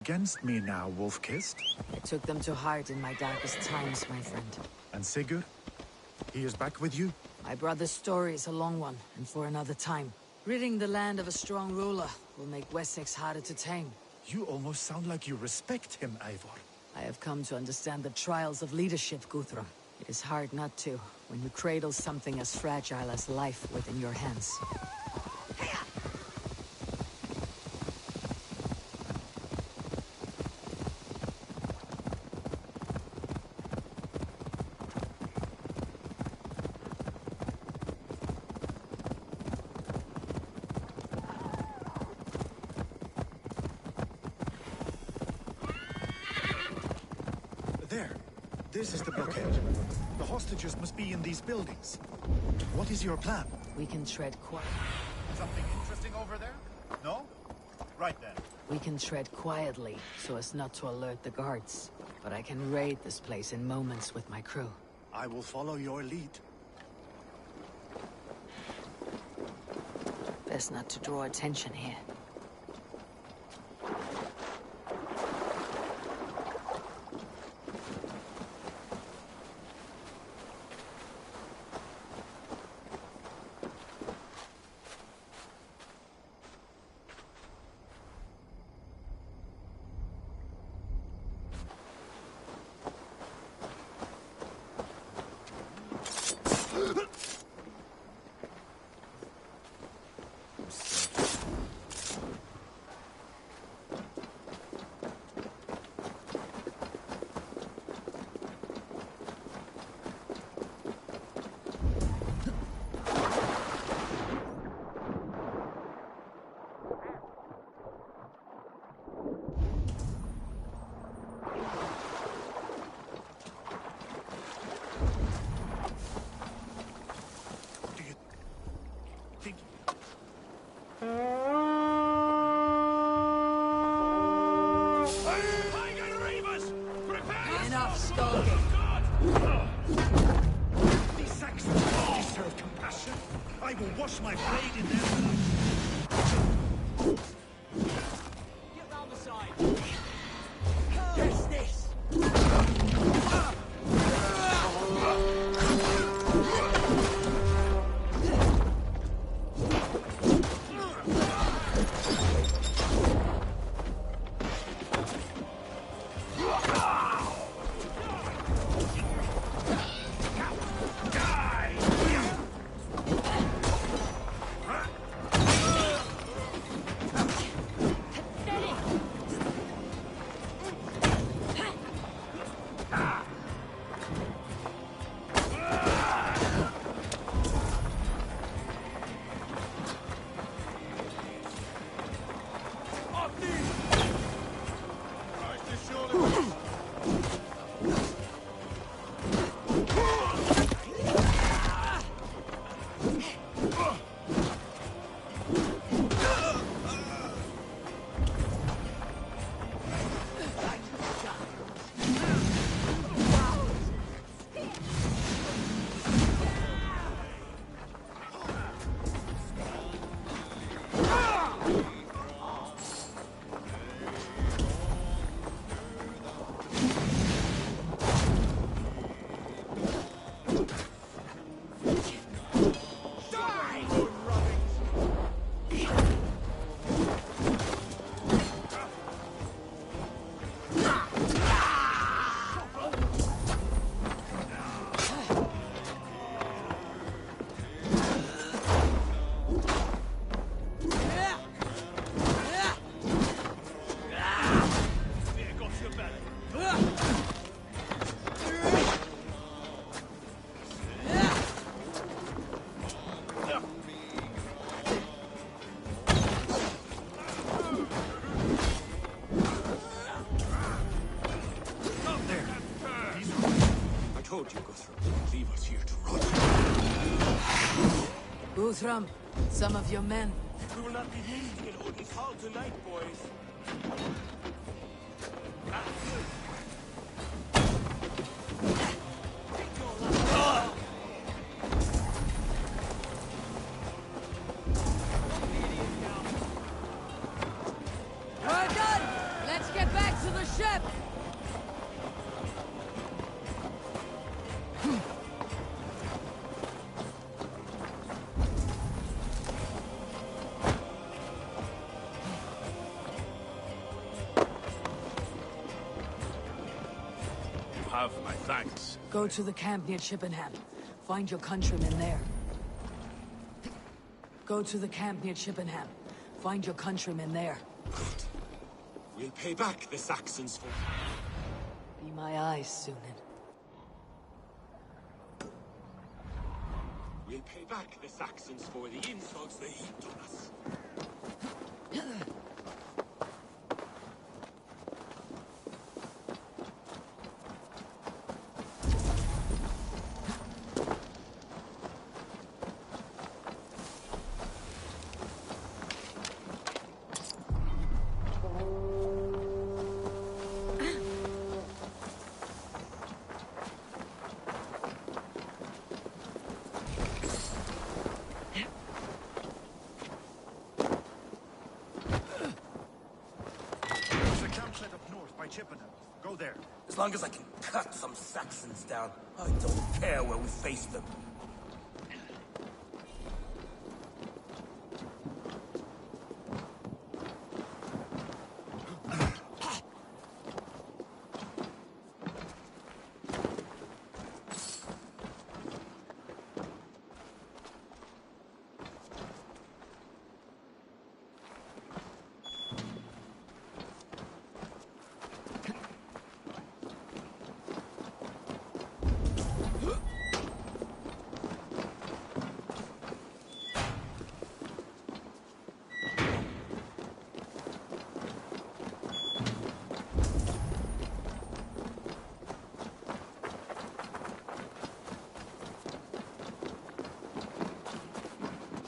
Against me now, Wolf-Kissed? I took them to heart in my darkest times, my friend. And Sigurd? He is back with you? My brother's story is a long one, and for another time. Ridding the land of a strong ruler will make Wessex harder to tame. You almost sound like you respect him, Eivor. I have come to understand the trials of leadership, Guthrum. It is hard not to, when you cradle something as fragile as life within your hands. There. This is the blockade. The hostages must be in these buildings. What is your plan? We can tread Something interesting over there? No? Right then. We can tread quietly, so as not to alert the guards. But I can raid this place in moments with my crew. I will follow your lead. Best not to draw attention here. Enough skulking. These Saxons deserve compassion. I will wash my blade in their blood. Get round the side. Catch this. Guthrum, some of your men. We will not be meeting in Odin's Hall tonight, boys. We're done! Let's get back! to the ship! You have my thanks. Go to the camp near Chippenham. Find your countrymen there. Go to the camp near Chippenham. Find your countrymen there. Good. We'll pay back the Saxons for... Be my eyes, Sunan. We'll pay back the Saxons for the insults they heaped on us. There's a campsite up north by Chippenham. Go there. As long as I can cut some Saxons down, I don't care where we face them.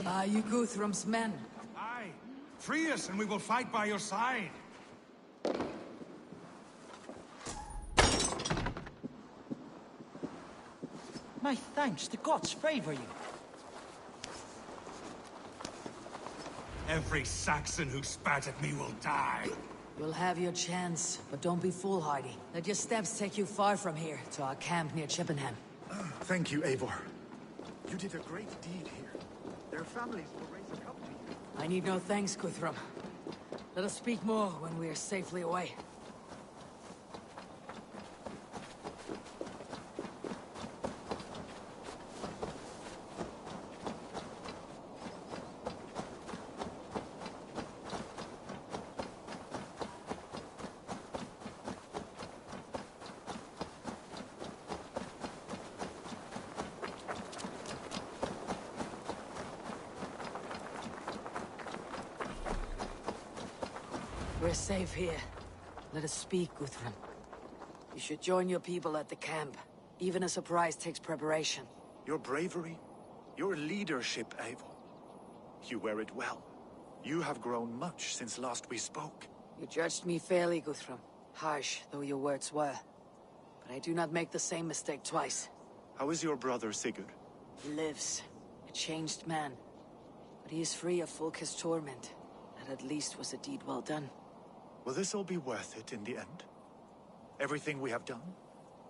Are you Guthrum's men? Aye. Free us and we will fight by your side. My thanks, the gods favor you. Every Saxon who spat at me will die. You'll have your chance, but don't be foolhardy. Let your steps take you far from here, to our camp near Chippenham. Thank you, Eivor. You did a great deed here. Their families will raise a cup to you. I need no thanks, Guthrum. Let us speak more when we are safely away. We're safe here. Let us speak, Guthrum. You should join your people at the camp. Even a surprise takes preparation. Your bravery, your leadership, Eivor. You wear it well. You have grown much since last we spoke. You judged me fairly, Guthrum. Harsh though your words were. But I do not make the same mistake twice. How is your brother, Sigurd? He lives. A changed man. But he is free of Fulke's torment. That at least was a deed well done. Will this all be worth it in the end? Everything we have done?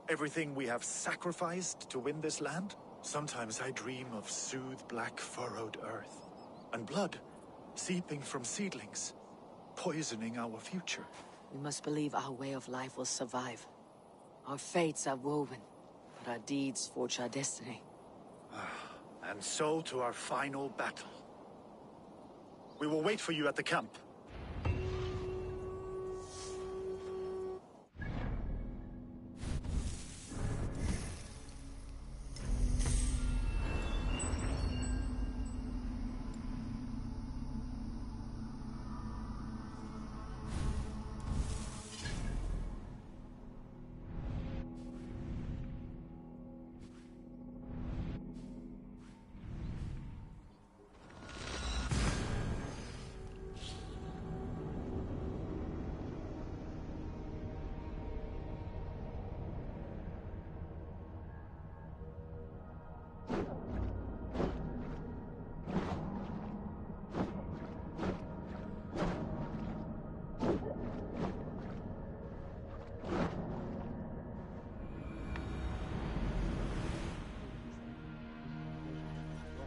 Everything we have sacrificed to win this land? Sometimes I dream of soothed black furrowed earth. And blood seeping from seedlings, poisoning our future. We must believe our way of life will survive. Our fates are woven, but our deeds forge our destiny. And so to our final battle. We will wait for you at the camp.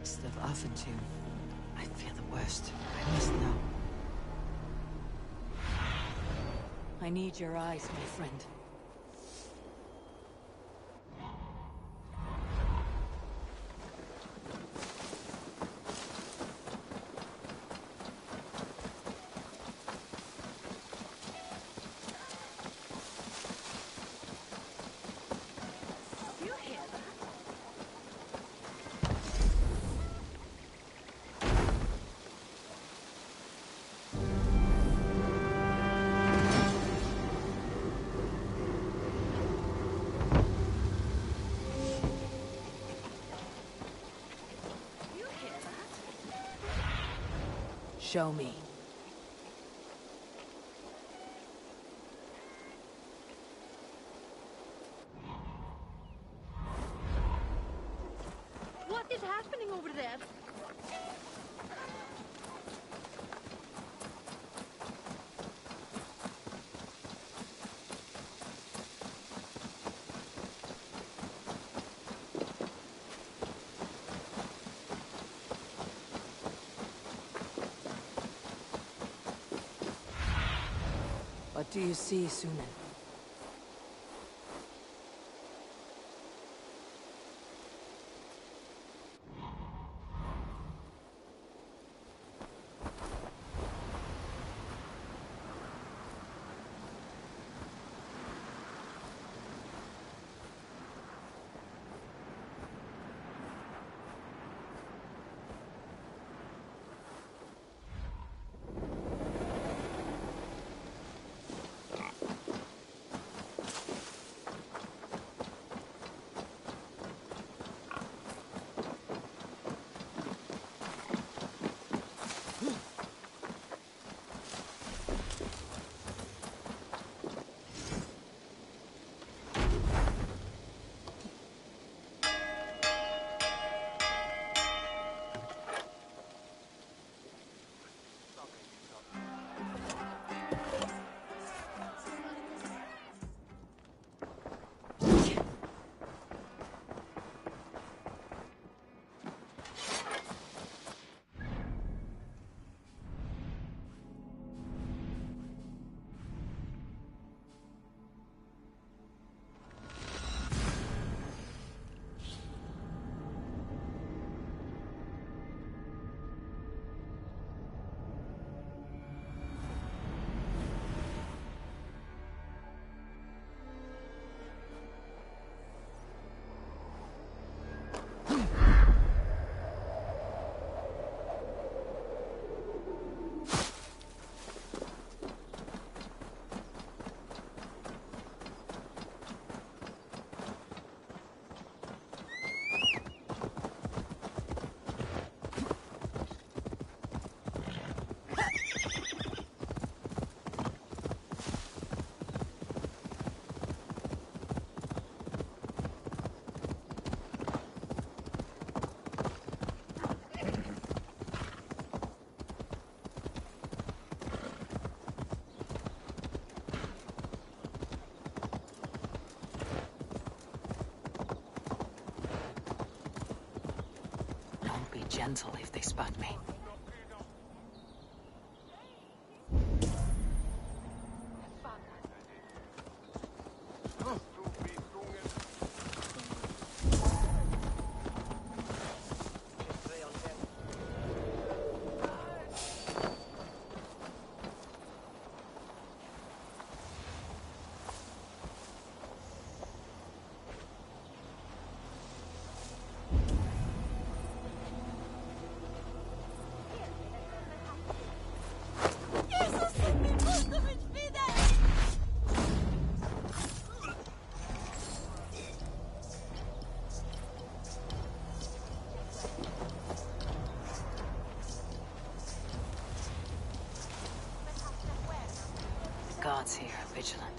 next of Offentoon. I fear the worst. I must know. I need your eyes, my friend. Show me. What is happening over there? What do you see, Sunan? Gentle if they spot me. Gods here are vigilant.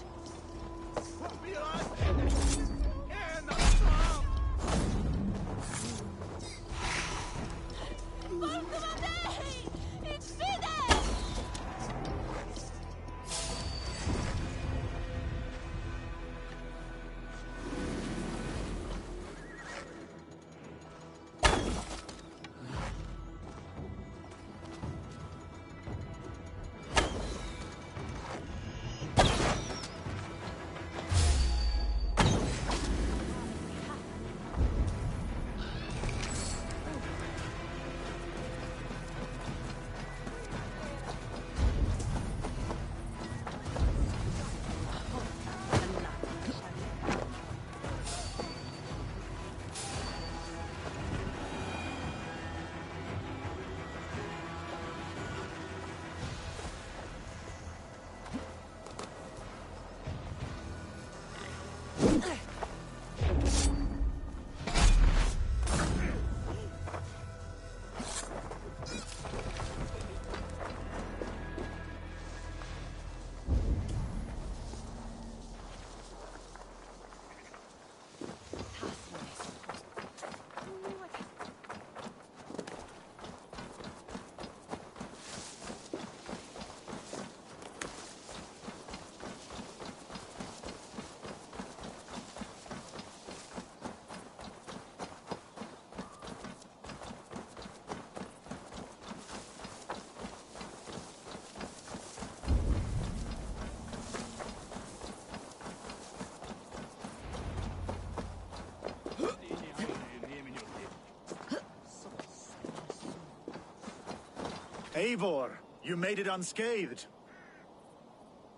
Eivor, you made it unscathed.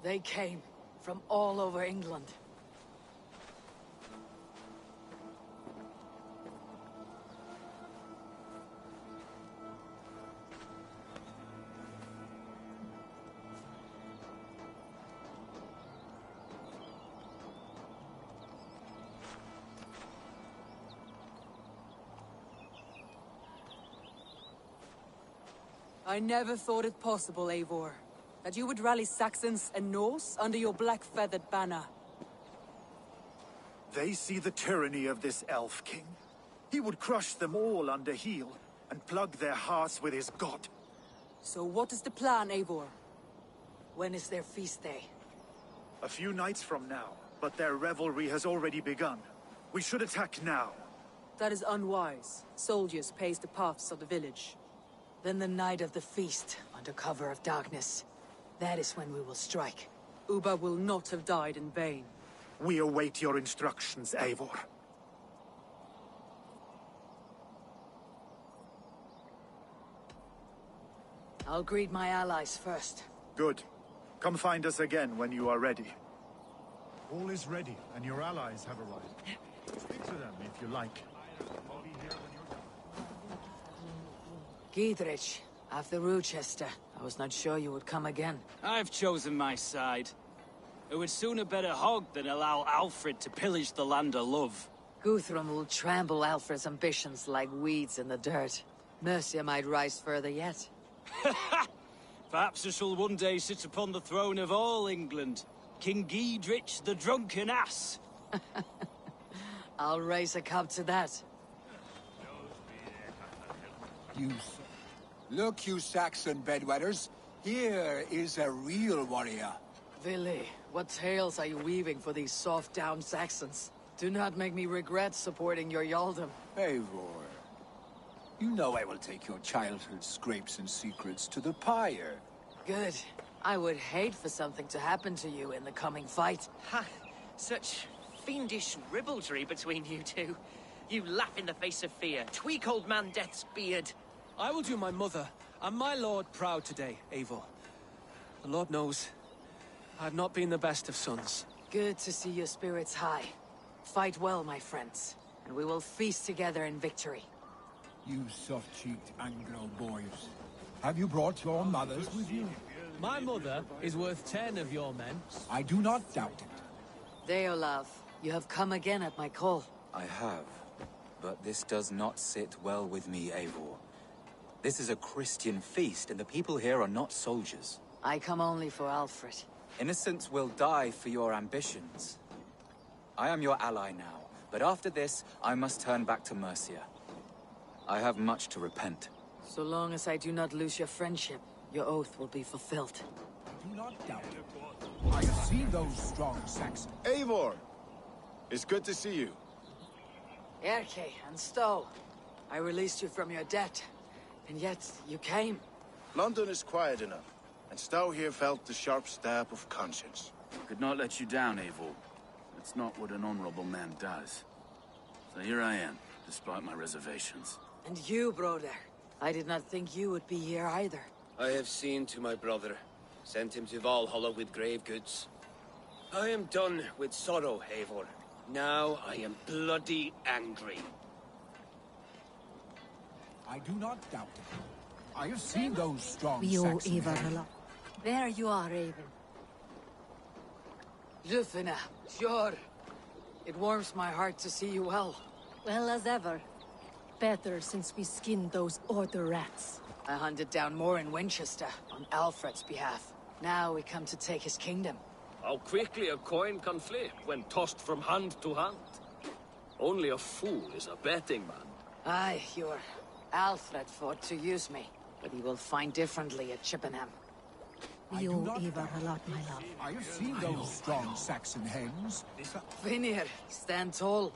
They came from all over England. I never thought it possible, Eivor, that you would rally Saxons and Norse under your black-feathered banner. They see the tyranny of this elf king. He would crush them all under heel and plug their hearts with his god. So what is the plan, Eivor? When is their feast day? A few nights from now, but their revelry has already begun. We should attack now. That is unwise. Soldiers pace the paths of the village. Then the night of the feast, under cover of darkness. That is when we will strike. Uba will not have died in vain. We await your instructions, Eivor. I'll greet my allies first. Good. Come find us again when you are ready. All is ready, and your allies have arrived. Speak to them if you like. Giedrich, after Rochester. I was not sure you would come again. I've chosen my side. It would sooner bet a hog than allow Alfred to pillage the land of love. Guthrum will trample Alfred's ambitions like weeds in the dirt. Mercia might rise further yet. Perhaps I shall one day sit upon the throne of all England. King Giedrich the drunken ass. I'll raise a cup to that. Look, you Saxon bedwetters. Here is a real warrior. Willi, what tales are you weaving for these soft-down Saxons? Do not make me regret supporting your Yaldom. Eivor, you know I will take your childhood scrapes and secrets to the pyre. Good. I would hate for something to happen to you in the coming fight. Ha! Such fiendish ribaldry between you two. You laugh in the face of fear, tweak old man Death's beard. I will do my mother and my lord proud today, Eivor. The Lord knows, I have not been the best of sons. Good to see your spirits high. Fight well, my friends, and we will feast together in victory. You soft-cheeked Anglo boys. Have you brought your mothers with you? My mother is worth 10 of your men. I do not doubt it. Deolav, you have come again at my call. I have, but this does not sit well with me, Eivor. This is a Christian feast, and the people here are not soldiers. I come only for Alfred. Innocents will die for your ambitions. I am your ally now, but after this, I must turn back to Mercia. I have much to repent. So long as I do not lose your friendship, your oath will be fulfilled. I do not doubt it. I have seen those strong Saxons. Eivor! It's good to see you. Erke and Stowe, I released you from your debt. And yet, you came. London is quiet enough, and Stowe here felt the sharp stab of conscience. Could not let you down, Eivor. It's not what an honorable man does. So here I am, despite my reservations. And you, brother. I did not think you would be here either. I have seen to my brother. Sent him to Valhalla with grave goods. I am done with sorrow, Eivor. Now I am bloody angry. I do not doubt it. I have seen those strong Saxons. There you are, Raven. Jufina, sure. It warms my heart to see you well. Well as ever. Better since we skinned those Order rats. I hunted down more in Winchester, on Alfred's behalf. Now we come to take his kingdom. How quickly a coin can flip when tossed from hand to hand. Only a fool is a betting man. Aye, your Alfred fought to use me, but he will find differently at Chippenham. We owe Eivor a lot, my love. I have seen those strong Saxon hens. Finir, stand tall.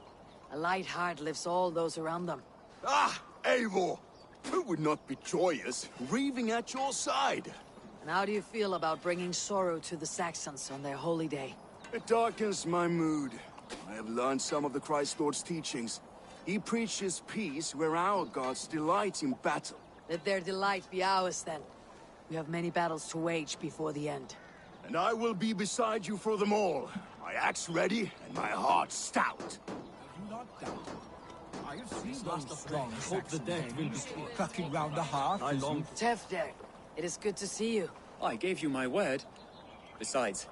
A light heart lifts all those around them. Ah, Eivor! Who would not be joyous, raving at your side? And how do you feel about bringing sorrow to the Saxons on their holy day? It darkens my mood. I have learned some of the Christ Lord's teachings. He preaches peace where our gods delight in battle. Let their delight be ours, then. We have many battles to wage before the end. And I will be beside you for them all. My axe ready and my heart stout. I do not doubt it. I have seen those strong Saxon hens clucking round the hearth. Tefder, it is good to see you. I gave you my word. Besides,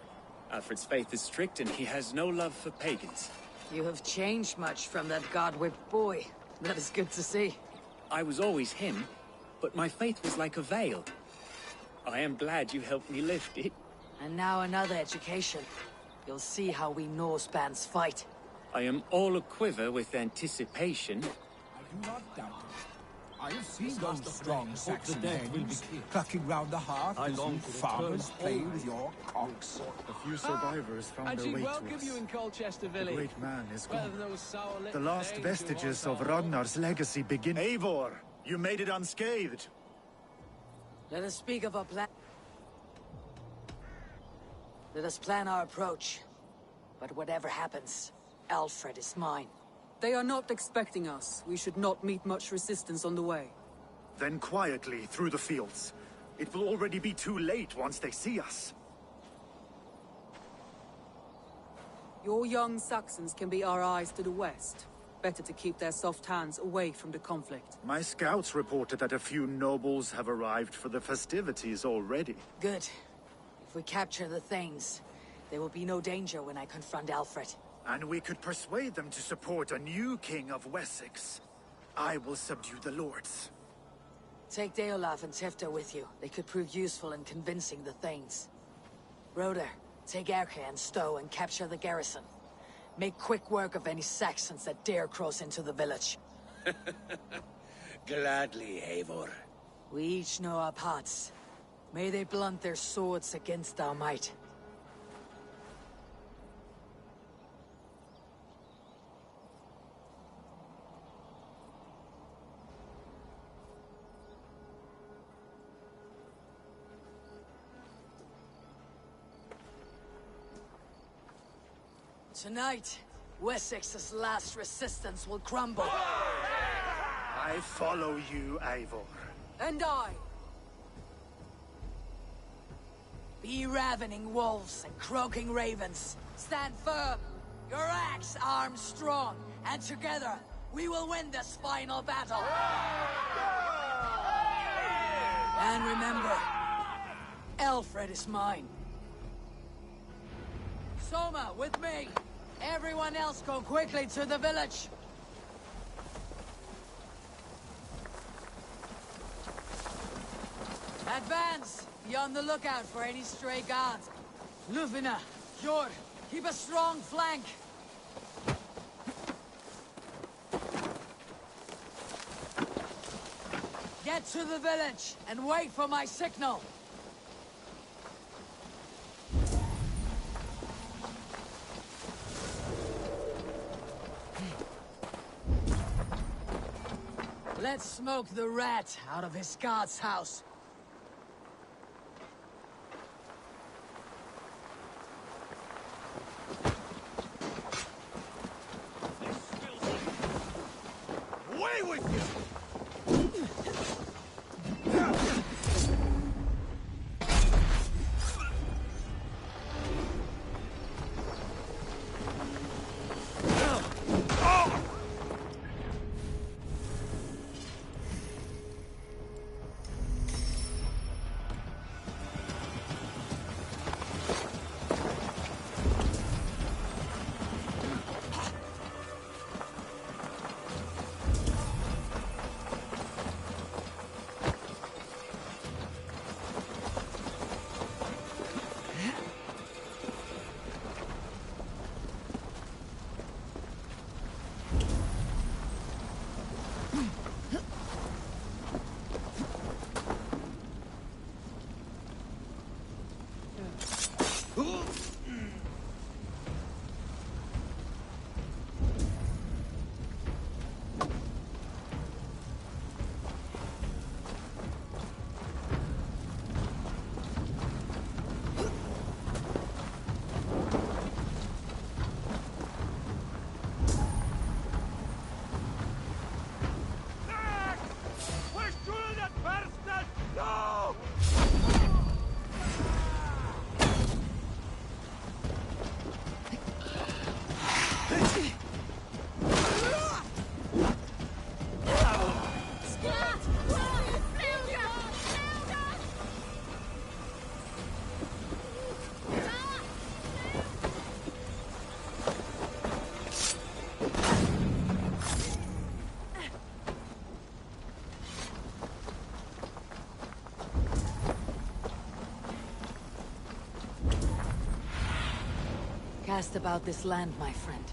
Alfred's faith is strict and he has no love for pagans. You have changed much from that god-whipped boy. That is good to see. I was always him, but my faith was like a veil. I am glad you helped me lift it. And now another education. You'll see how we Norse bands fight. I am all aquiver with anticipation. I do not doubt it. I have seen those strong Saxon hens clucking round the hearth as you farmers play with your cocks. A few survivors found their way to us. You in Colchester The Village. great man is gone. The last vestiges of Ragnar's legacy begin. Eivor, you made it unscathed. Let us speak of our plan. Let us plan our approach. But whatever happens, Alfred is mine. They are not expecting us. We should not meet much resistance on the way. Then quietly through the fields. It will already be too late once they see us. Your young Saxons can be our eyes to the west. Better to keep their soft hands away from the conflict. My scouts reported that a few nobles have arrived for the festivities already. Good. If we capture the Thanes, there will be no danger when I confront Alfred. And we could persuade them to support a new king of Wessex. I will subdue the lords. Take Deolaf and Tefta with you. They could prove useful in convincing the Thanes. Roder, take Erke and Stowe and capture the garrison. Make quick work of any Saxons that dare cross into the village. Gladly, Eivor. We each know our parts. May they blunt their swords against our might. Tonight, Wessex's last resistance will crumble. I follow you, Eivor. And I. Be ravening wolves and croaking ravens. Stand firm. Your axe arms strong. And together, we will win this final battle. And remember, Alfred is mine. Soma, with me. Everyone else go quickly to the village. Advance! Be on the lookout for any stray guards. Lufina, Jord, keep a strong flank. Get to the village and wait for my signal. Let's smoke the rat out of his guard's house. Away with you! Cast about this land, my friend.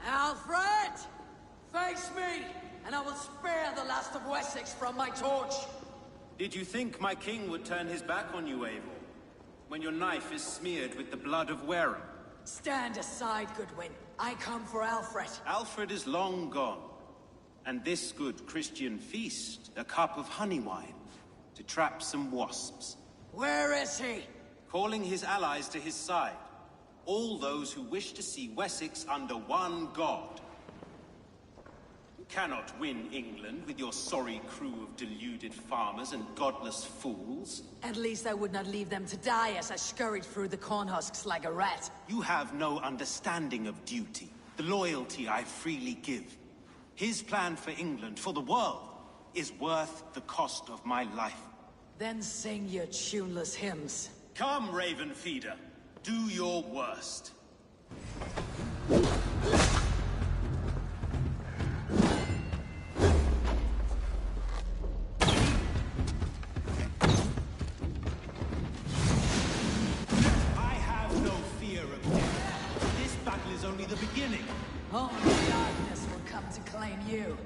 Alfred! Face me, and I will spare the last of Wessex from my torch! Did you think my king would turn his back on you, Eivor? When your knife is smeared with the blood of Wareham? Stand aside, Goodwin. I come for Alfred. Alfred is long gone. And this good Christian feast, a cup of honey wine, to trap some wasps. Where is he? Calling his allies to his side. All those who wish to see Wessex under one god. You cannot win England with your sorry crew of deluded farmers and godless fools. At least I would not leave them to die as I scurried through the corn husks like a rat. You have no understanding of duty, the loyalty I freely give. His plan for England, for the world, is worth the cost of my life. Then sing your tuneless hymns. Come, Raven Feeder. Do your worst. I have no fear of death. This battle is only the beginning. Only darkness will come to claim you.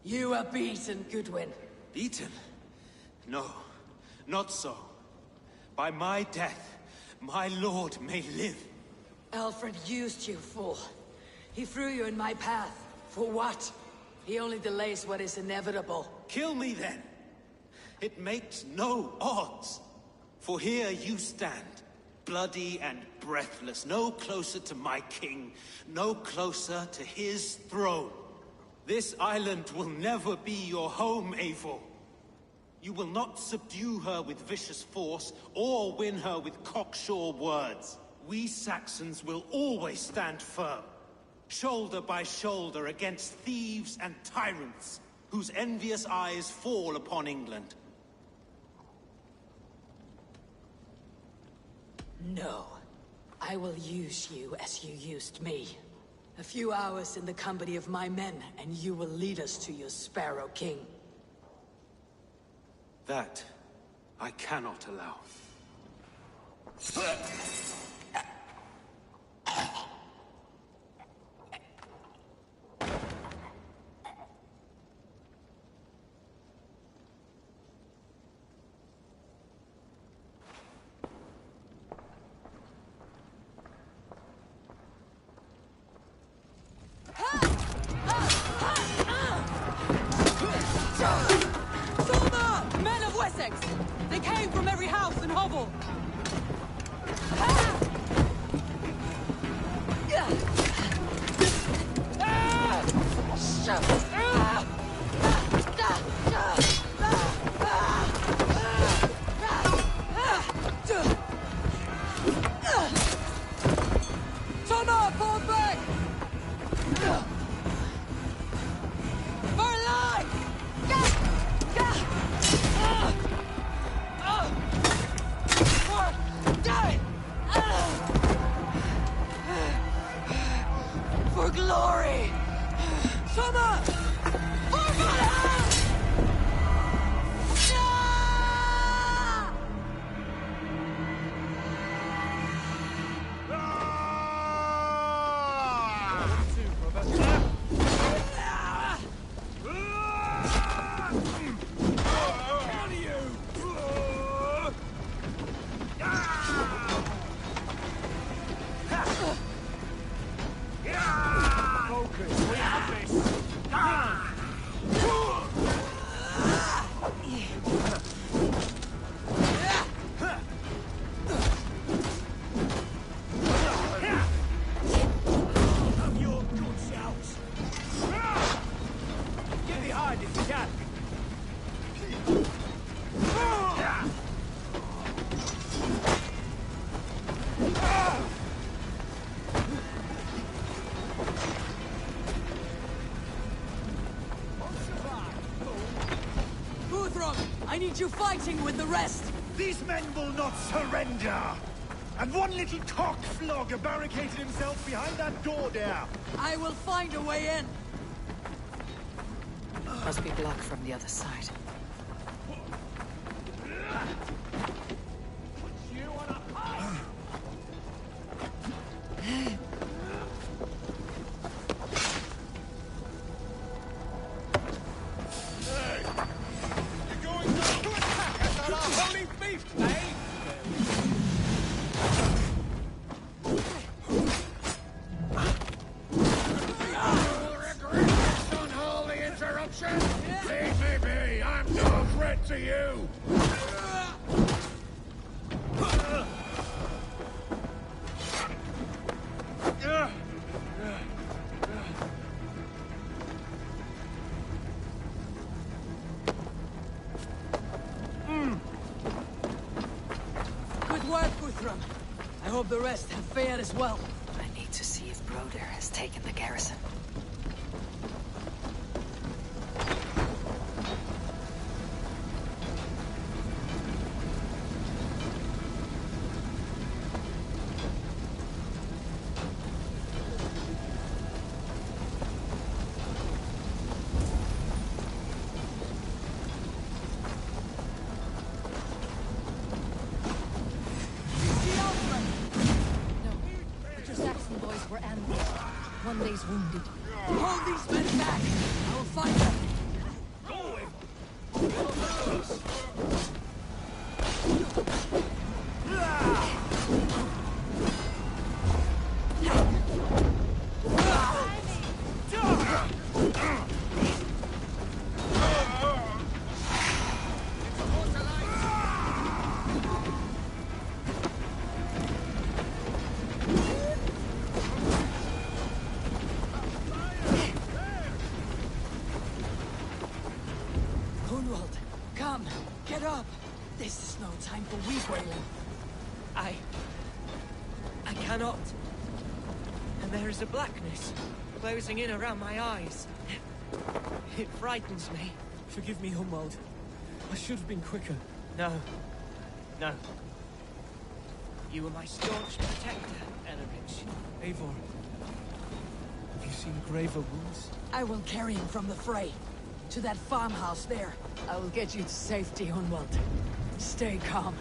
You are beaten, Goodwin. Beaten? No, not so. By my death, my lord may live. Alfred used you, fool. He threw you in my path. For what? He only delays what is inevitable. Kill me then. It makes no odds. For here you stand, bloody and breathless, no closer to my king, no closer to his throne. This island will never be your home, Eivor. You will not subdue her with vicious force, or win her with cocksure words. We Saxons will always stand firm, shoulder by shoulder against thieves and tyrants, whose envious eyes fall upon England. No. I will use you as you used me. A few hours in the company of my men, and you will lead us to your Sparrow King. That I cannot allow. They came from every house and hovel! I need you fighting with the rest! These men will not surrender! And one little cock-flogger barricaded himself behind that door there! I will find a way in! Must be blocked from the other side. I hope the rest have fared as well. I need to see if Broder has taken the garrison. One day's wounded. Hold these men back! I will find them! Come, get up! This is no time for weak wailing. I cannot. And there is a blackness closing in around my eyes. It frightens me. Forgive me, Humwald. I should have been quicker. No. You were my staunch protector, Ellerich. Eivor, have you seen graver wounds? I will carry him from the fray. To that farmhouse there. I will get you to safety, Hunwald. Stay calm.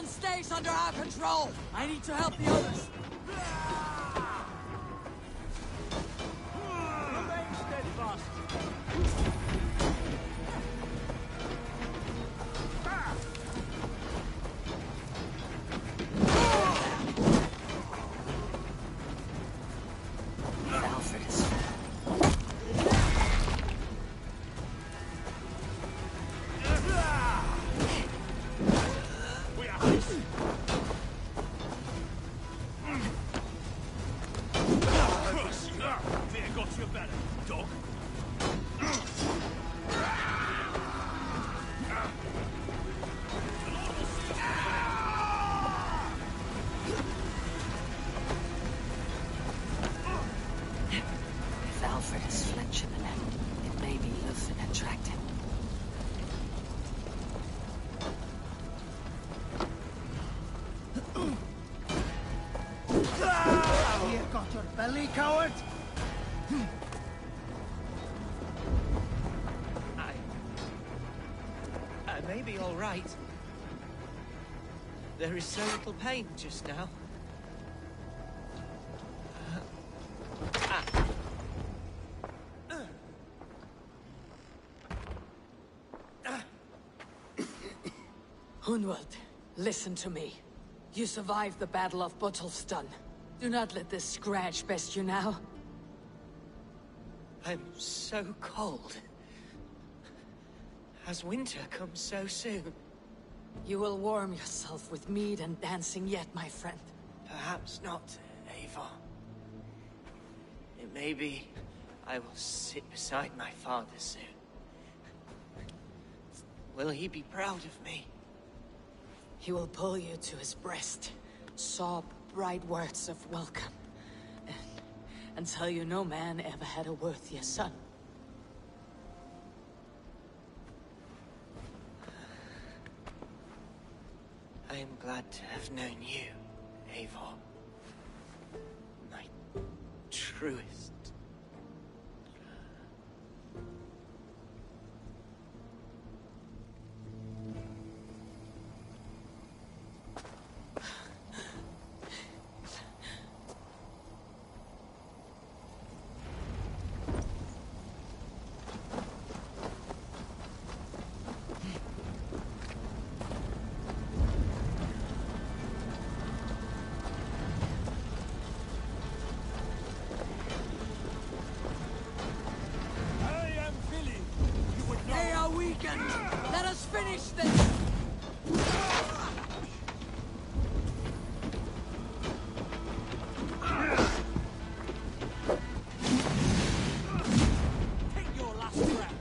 Stays under our control. I need to help the others. Remain steadfast. Belly, coward! I may be all right. There is so little pain just now. Hunwald, listen to me. You survived the Battle of Bottleston. Do not let this scratch best you now. I'm so cold. Has winter come so soon? You will warm yourself with mead and dancing yet, my friend. Perhaps not, Eivor. It may be I will sit beside my father soon. Will he be proud of me? He will pull you to his breast, sob bright words of welcome, and tell you no man ever had a worthier son. I am glad to have known you, Eivor. My truest. Let us finish this! Take your last breath.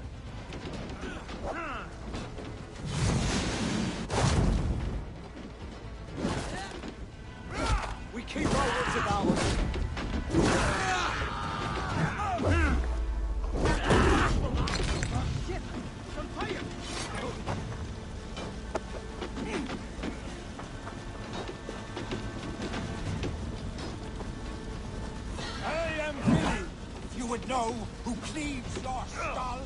We keep our wits about us. Know who cleaves your skull.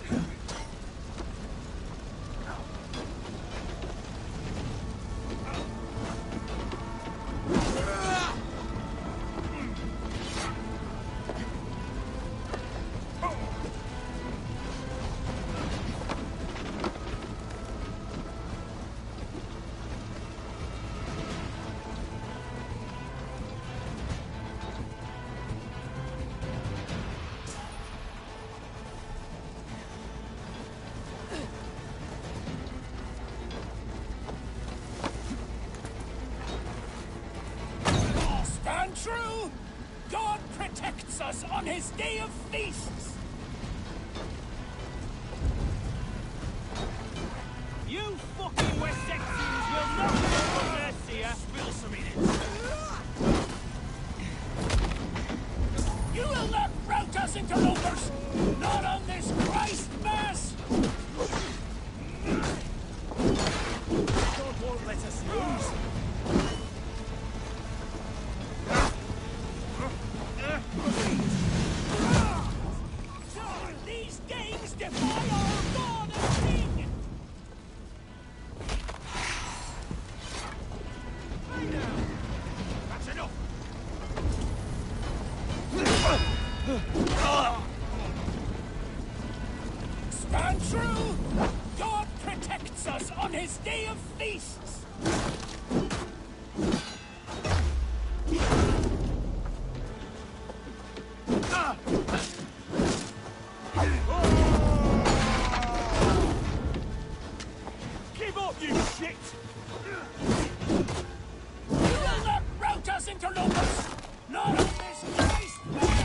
true! God protects us on his day of feasts! You fucking Wessexians will not go on Mercia! Spill some in it! You will not rout us interlopers! Not on this Christ Mass! God won't let us lose. These Danes defy our God and King! Lay down! That's enough! Stand true! God protects us on his day of feasts! Give up, you shit! You will not rout us interlopers! Not on this Christ Mass!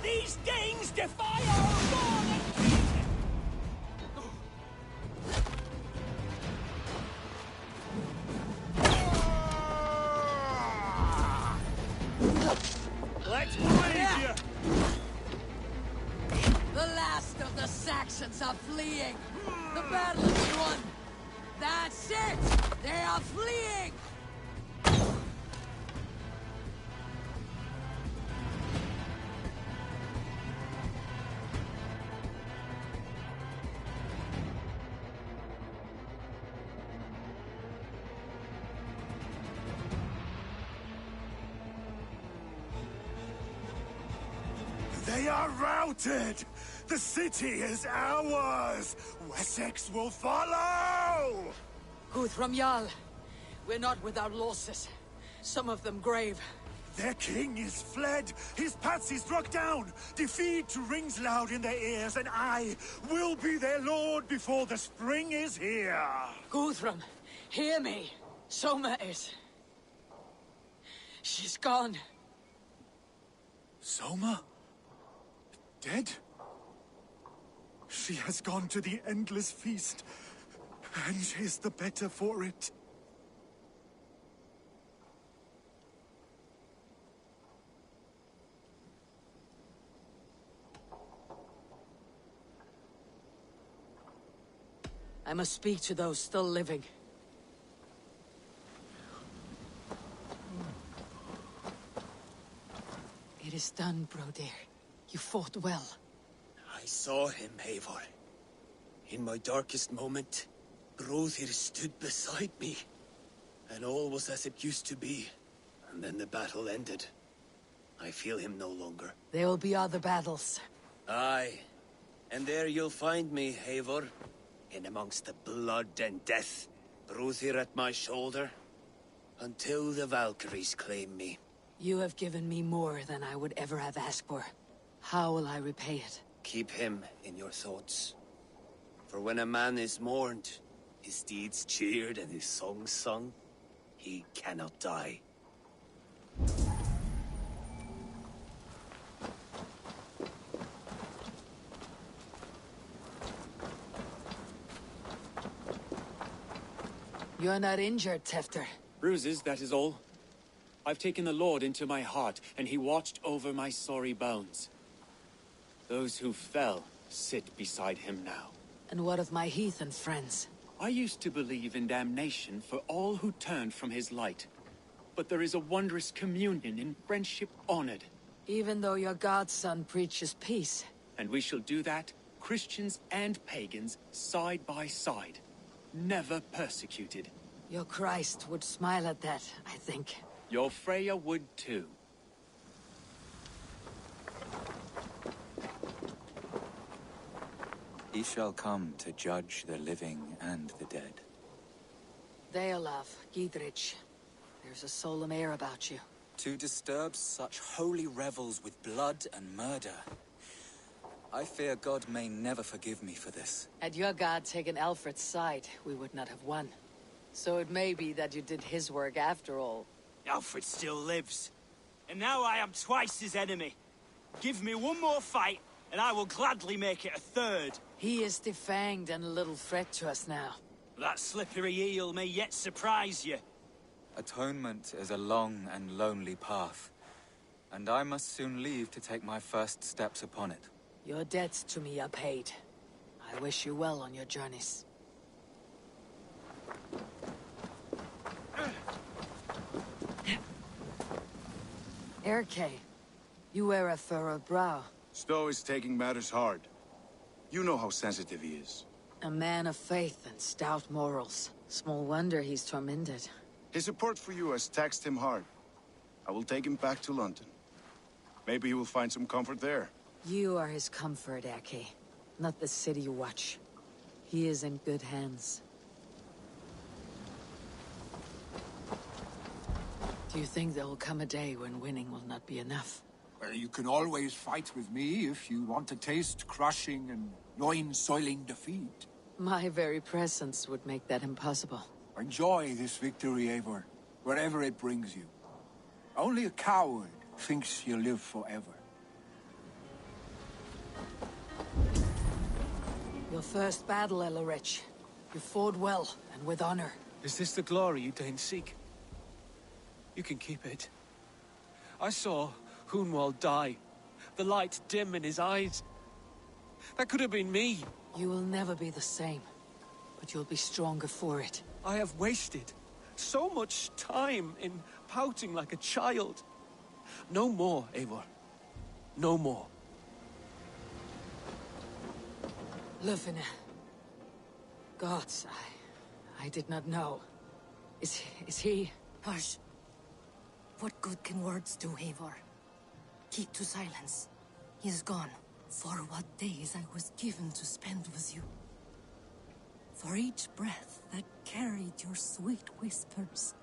These Danes defy our God and King! Let's believe you! The last of the Saxons are fleeing! The battle is won! That's it! They are fleeing! They are routed! The city is ours! Wessex will follow! Guthrum Jarl, we're not without losses. Some of them grave. Their king is fled! His patsy struck down! Defeat rings loud in their ears, and I will be their lord before the spring is here! Guthrum, hear me. Soma is... She's gone. Soma? Dead? She has gone to the endless feast, and is the better for it. I must speak to those still living. It is done, Brodir. You fought well. I saw him, Eivor. In my darkest moment, Brodir stood beside me. And all was as it used to be. And then the battle ended. I feel him no longer. There will be other battles. Aye. And there you'll find me, Eivor. In amongst the blood and death. Brodir at my shoulder. Until the Valkyries claim me. You have given me more than I would ever have asked for. How will I repay it? Keep him in your thoughts. For when a man is mourned, his deeds cheered and his songs sung, he cannot die. You're not injured, Tefter. Bruises, that is all. I've taken the Lord into my heart, and he watched over my sorry bones. Those who fell sit beside him now. And what of my heathen friends? I used to believe in damnation for all who turned from his light. But there is a wondrous communion in friendship honored. Even though your godson preaches peace. And we shall do that, Christians and pagans, side by side. Never persecuted. Your Christ would smile at that, I think. Your Freya would too. He shall come to judge the living and the dead. Deolav, Gidrich. There's a solemn air about you. To disturb such holy revels with blood and murder. I fear God may never forgive me for this. Had your god taken Alfred's side, we would not have won. So it may be that you did his work after all. Alfred still lives. And now I am twice his enemy. Give me one more fight, and I will gladly make it a third. He is defanged and a little threat to us now. That slippery eel may yet surprise you. Atonement is a long and lonely path, and I must soon leave to take my first steps upon it. Your debts to me are paid. I wish you well on your journeys. Erke, you wear a furrowed brow. Stowe is taking matters hard. You know how sensitive he is. A man of faith and stout morals. Small wonder he's tormented. His support for you has taxed him hard. I will take him back to London. Maybe he will find some comfort there. You are his comfort, Erke. Not the city you watch. He is in good hands. Do you think there will come a day when winning will not be enough? Well, you can always fight with me if you want to taste crushing and loin-soiling defeat. My very presence would make that impossible. Enjoy this victory, Eivor, wherever it brings you. Only a coward thinks he'll live forever. Your first battle, Elorich. You fought well, and with honor. Is this the glory you deign seek? You can keep it. I saw Hunwald die. The light dim in his eyes. That could have been me. You will never be the same, but you'll be stronger for it. I have wasted so much time in pouting like a child. No more, Eivor. No more. Lufina. Gods, I did not know. Is he... Hush. What good can words do, Eivor? Keep to silence. He is gone. For what days I was given to spend with you. For each breath that carried your sweet whispers,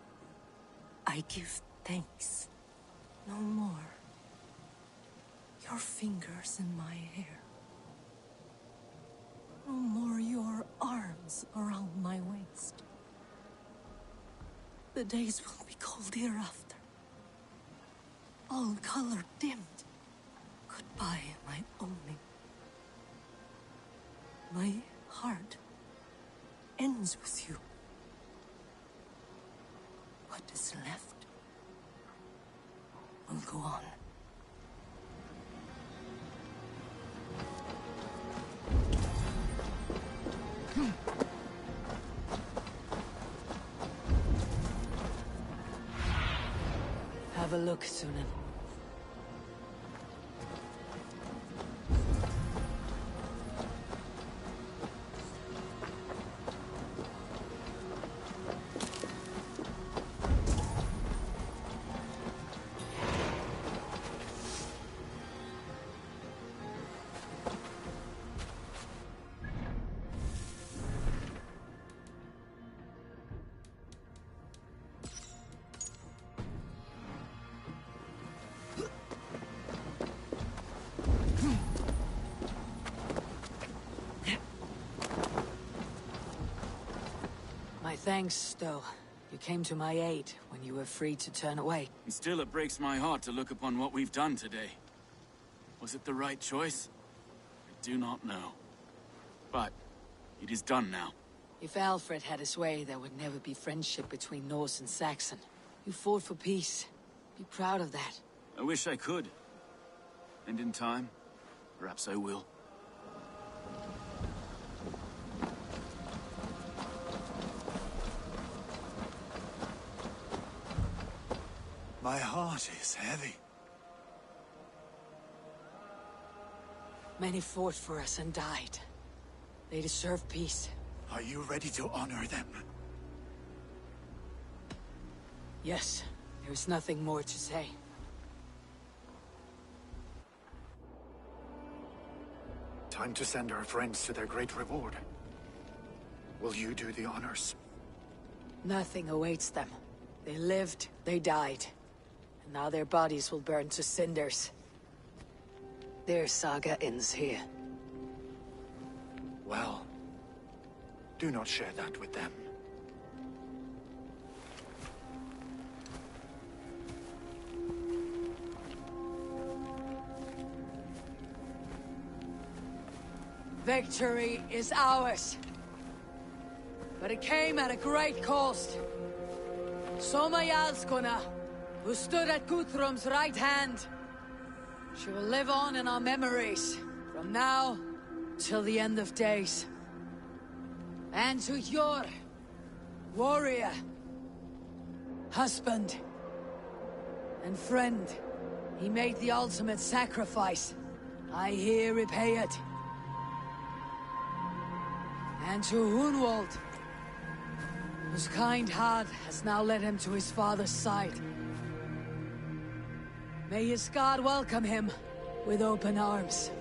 I give thanks. No more. Your fingers in my hair. No more your arms around my waist. The days will be cold hereafter. All color dimmed. Goodbye, my only. My heart ends with you. What is left will go on. Have a look, Sunan. Thanks, Stowe. You came to my aid when you were free to turn away. And still it breaks my heart to look upon what we've done today. Was it the right choice? I do not know. But it is done now. If Alfred had his way, there would never be friendship between Norse and Saxon. You fought for peace. Be proud of that. I wish I could. And in time, perhaps I will. My heart is heavy. Many fought for us and died. They deserve peace. Are you ready to honor them? Yes, there is nothing more to say. Time to send our friends to their great reward. Will you do the honors? Nothing awaits them. They lived, they died. Now their bodies will burn to cinders. Their saga ends here. Well, do not share that with them. Victory is ours. But it came at a great cost. Soma Jarlskona, who stood at Guthrum's right hand. She will live on in our memories, from now till the end of days. And to your warrior, husband, and friend, he made the ultimate sacrifice. I here repay it. And to Hunwald, whose kind heart has now led him to his father's side. May his God welcome him with open arms.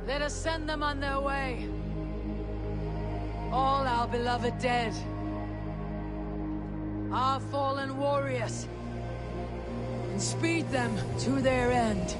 Let us send them on their way. All our beloved dead. Our fallen warriors. And speed them to their end.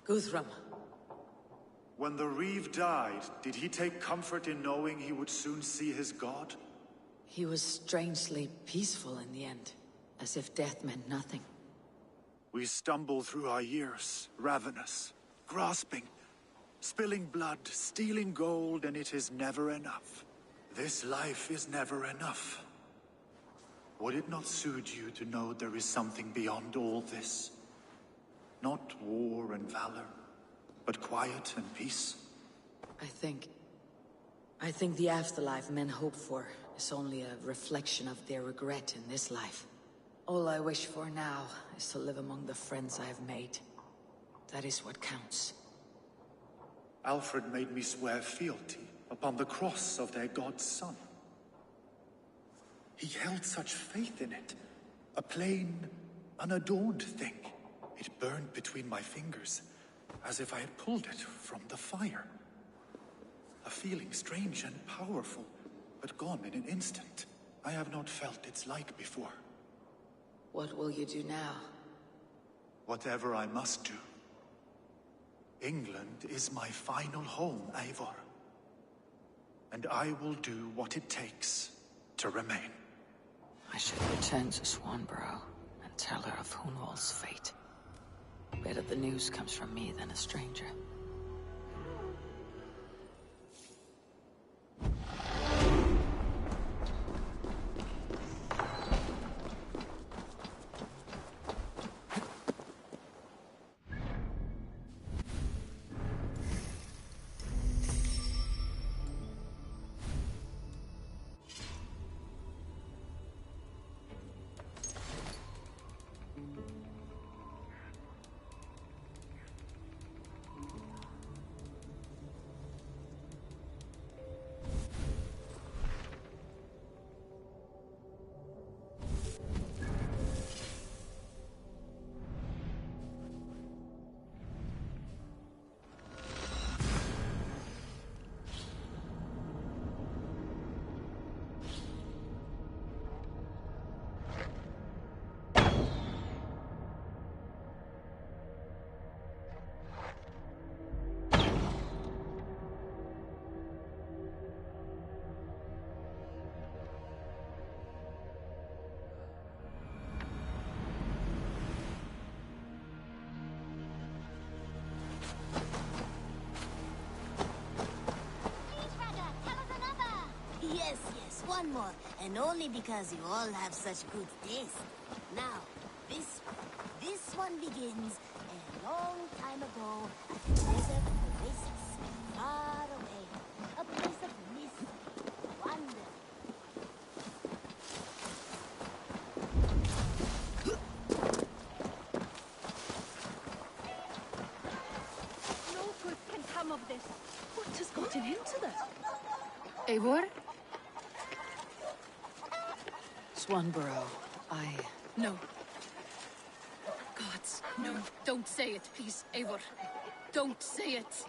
Guthrum. When the Reeve died, did he take comfort in knowing he would soon see his god? He was strangely peaceful in the end, as if death meant nothing. We stumble through our years, ravenous, grasping, spilling blood, stealing gold, and it is never enough. This life is never enough. Would it not suit you to know there is something beyond all this? Not war and valor, but quiet and peace. I think the afterlife men hope for is only a reflection of their regret in this life. All I wish for now is to live among the friends I have made. That is what counts. Alfred made me swear fealty upon the cross of their god's son. He held such faith in it, a plain, unadorned thing. It burned between my fingers, as if I had pulled it from the fire. A feeling strange and powerful, but gone in an instant. I have not felt its like before. What will you do now? Whatever I must do. England is my final home, Eivor. And I will do what it takes to remain. I should return to Swanborough and tell her of Hunwald's fate. Better the news comes from me than a stranger. one more, and only because you all have such good taste. Now, this one begins a long time ago at the desert oasis, far away. A place of mist, wonder. No good can come of this. What has gotten into them? Eivor? Swanborough, No. Gods, no. Don't say it, please, Eivor. Don't say it.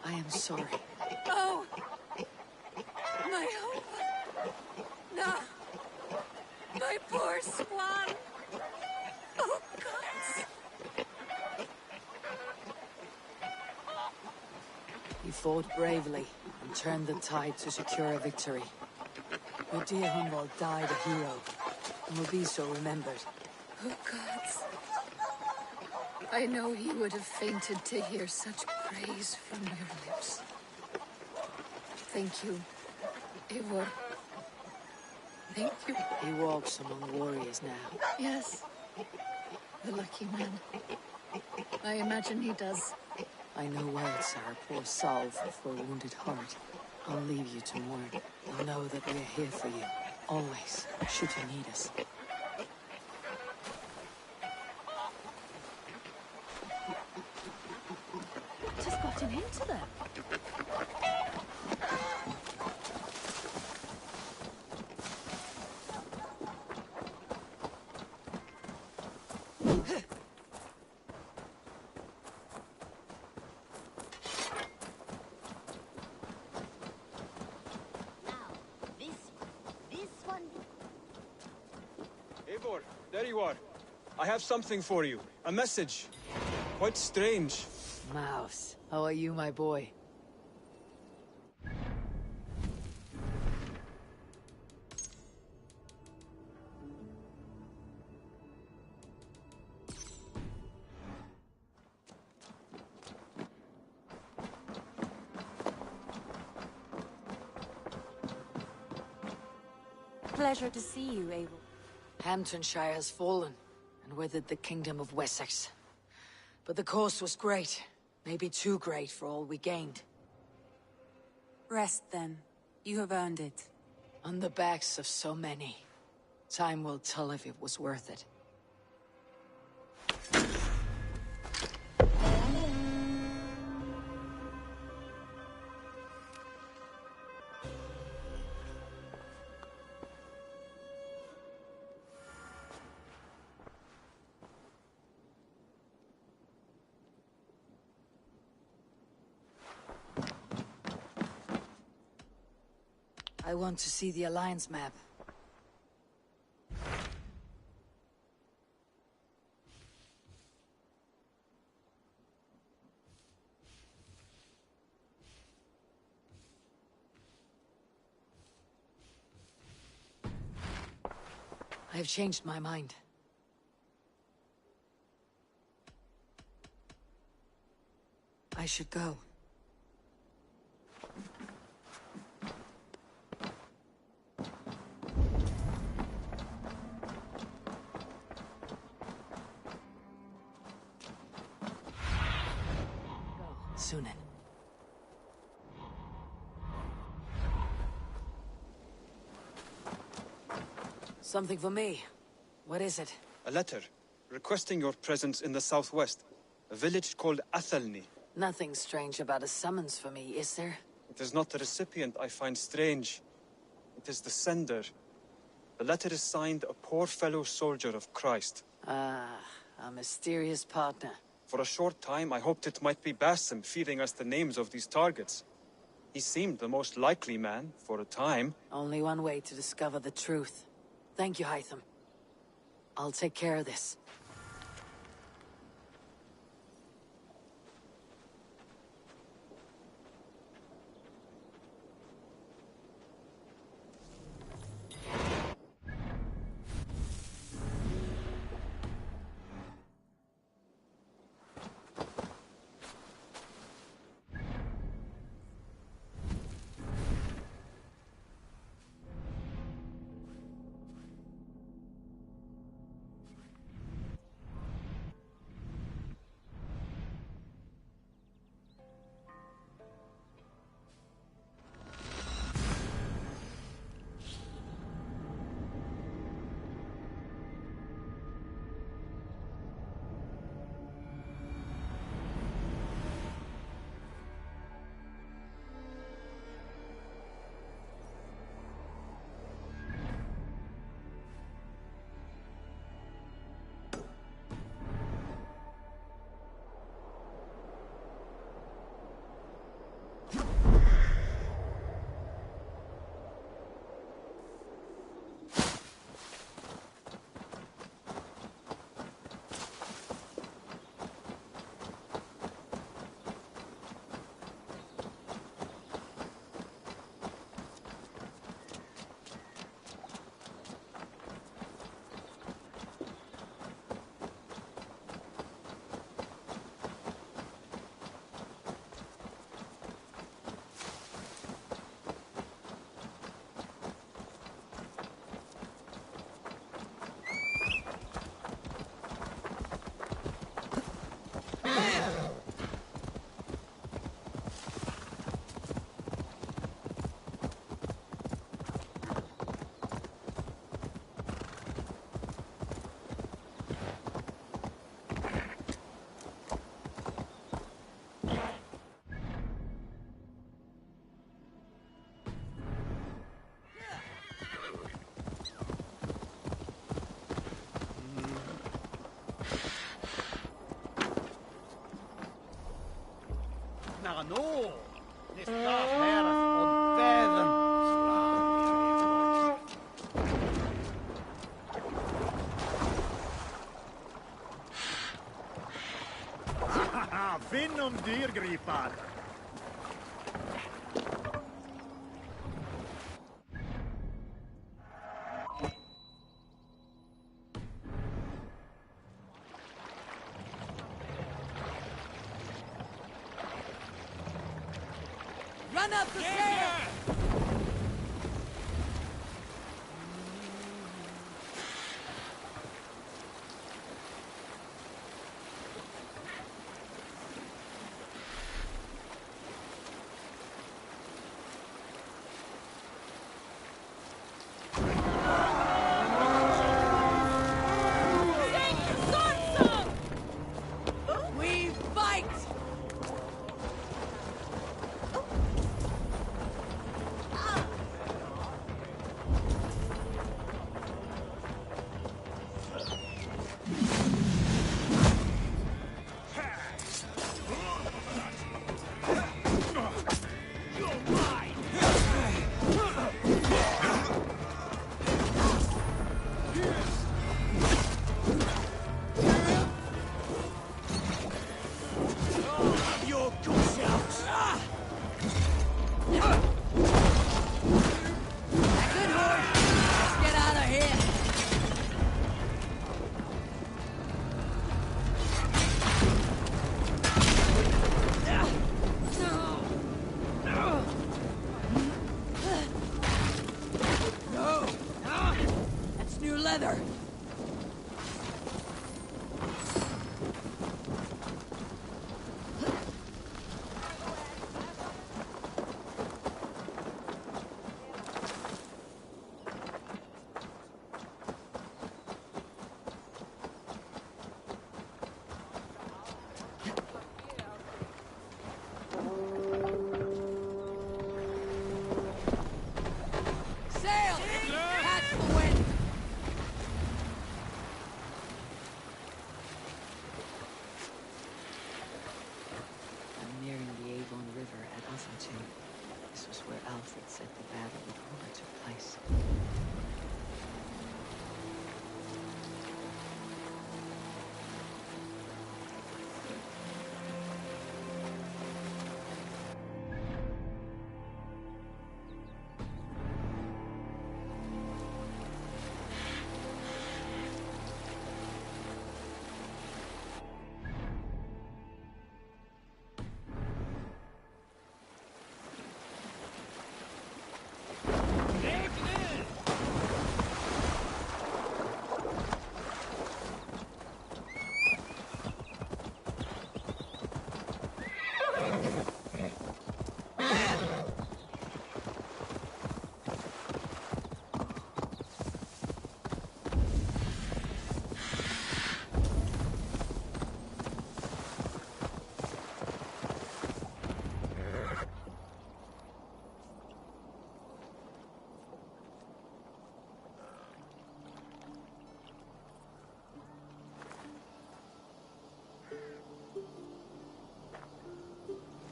I am sorry. Oh! My hope! No! My poor swan! Oh, gods! You fought bravely and turned the tide to secure a victory. Your dear Hunwald died a hero, and will be so remembered. Oh, gods. I know he would have fainted to hear such praise from your lips. Thank you, Eivor. Thank you. He walks among warriors now. Yes. The lucky man. I imagine he does. I know words are a poor salve for a wounded heart. I'll leave you to mourn. And know that we are here for you, always, should you need us. What has gotten into them? Eivor, there you are. I have something for you. A message. Quite strange. Mouse, how are you, my boy? Pleasure to see you, Eivor. Hamptonshire has fallen, and with it the Kingdom of Wessex. But the cost was great. Maybe too great for all we gained. Rest, then. You have earned it. On the backs of so many. Time will tell if it was worth it. I want to see the Alliance map. I have changed my mind. I should go. Soon. Something for me. What is it? A letter, requesting your presence in the southwest. A village called Athelney. Nothing strange about a summons for me, is there? It is not the recipient I find strange. It is the sender. The letter is signed a poor fellow soldier of Christ. Ah, a mysterious partner. For a short time, I hoped it might be Basim feeding us the names of these targets. He seemed the most likely man, for a time. Only one way to discover the truth. Thank you, Hytham. I'll take care of this. dyrgripar. Run up the stairs! We fight! Your goose out. Good horse! Let's get out of here! No! That's new leather! Sail! Catch the wind! I'm nearing the Avon River at Uffington. This was where Alfred said the battle with Thor took place.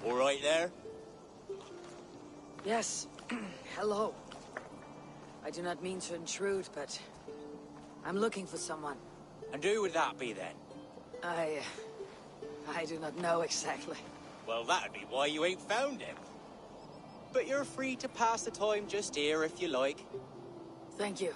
All right there? Yes. Hello. I do not mean to intrude, but I'm looking for someone. And who would that be then? I do not know exactly. Well, that'd be why you ain't found him. But you're free to pass the time just here if you like. Thank you.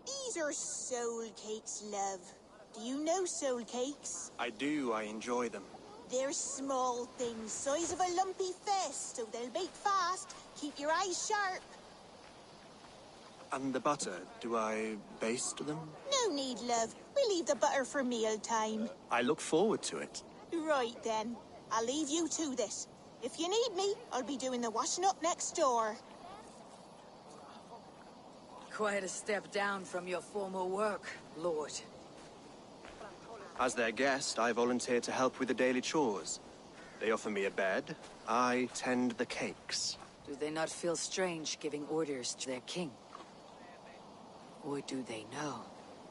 These are soul cakes, love. Do you know soul cakes? I do. I enjoy them. They're small things, size of a lumpy fist, so they'll bake fast. Keep your eyes sharp. And the butter, do I baste them? No need, love. We'll leave the butter for meal time. I look forward to it. Right then. I'll leave you to this. If you need me, I'll be doing the washing up next door. Quite a step down from your former work, Lord. As their guest, I volunteer to help with the daily chores. They offer me a bed. I tend the cakes. Do they not feel strange giving orders to their king? Or do they know?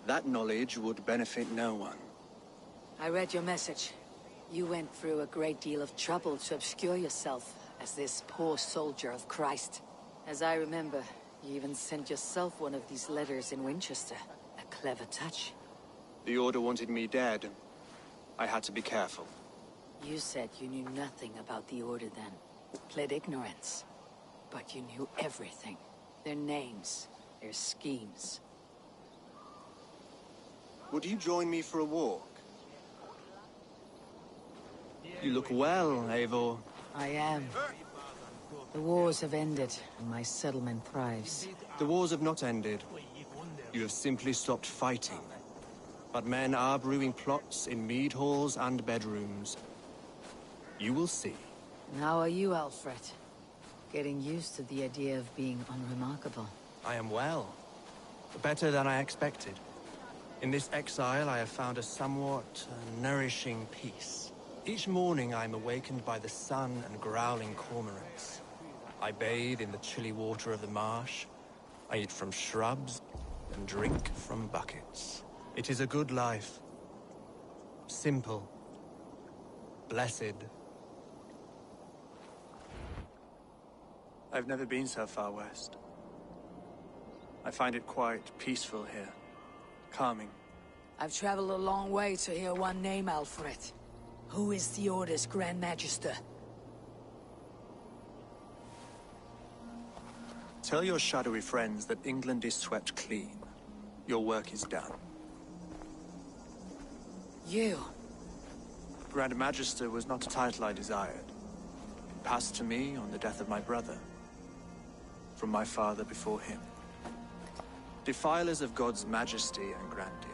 That knowledge would benefit no one. I read your message. You went through a great deal of trouble to obscure yourself as this poor soldier of Christ. As I remember, you even sent yourself one of these letters in Winchester. A clever touch. The Order wanted me dead. I had to be careful. You said you knew nothing about the Order then. Pled ignorance. But you knew everything. Their names, their schemes. Would you join me for a walk? You look well, Eivor. I am. The wars have ended, and my settlement thrives. The wars have not ended. You have simply stopped fighting. But men are brewing plots in mead halls and bedrooms. You will see. And how are you, Alfred? Getting used to the idea of being unremarkable. I am well. Better than I expected. In this exile, I have found a somewhat nourishing peace. Each morning, I am awakened by the sun and growling cormorants. I bathe in the chilly water of the marsh. I eat from shrubs and drink from buckets. It is a good life. Simple. Blessed. I've never been so far west. I find it quite peaceful here. Calming. I've traveled a long way to hear one name, Alfred. Who is the Order's Grand Magister? Tell your shadowy friends that England is swept clean. Your work is done. You? Grand Magister was not a title I desired. It passed to me on the death of my brother. From my father before him. Defilers of God's majesty and grandeur.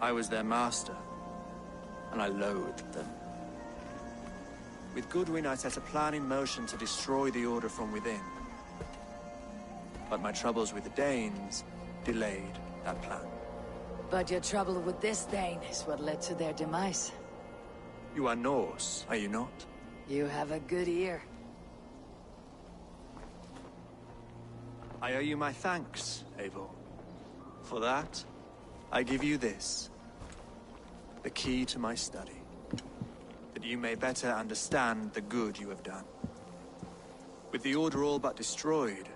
I was their master, and I loathed them. With Goodwin, I set a plan in motion to destroy the Order from within. But my troubles with the Danes delayed that plan. But your trouble with this Dane is what led to their demise. You are Norse, are you not? You have a good ear. I owe you my thanks, Eivor. For that, I give you this. The key to my study. That you may better understand the good you have done. With the Order all but destroyed,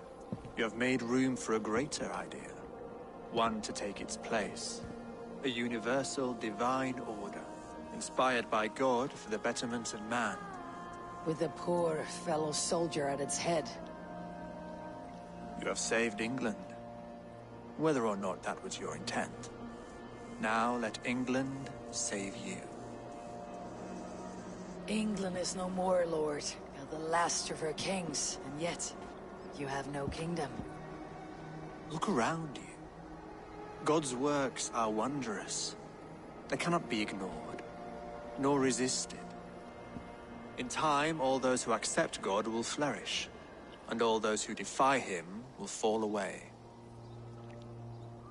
you have made room for a greater idea. One to take its place. A universal divine order, inspired by God for the betterment of man. With a poor fellow soldier at its head. You have saved England. Whether or not that was your intent. Now let England save you. England is no more, Lord. You're the last of her kings, and yet, you have no kingdom. Look around you. God's works are wondrous. They cannot be ignored, nor resisted. In time, all those who accept God will flourish, and all those who defy him will fall away.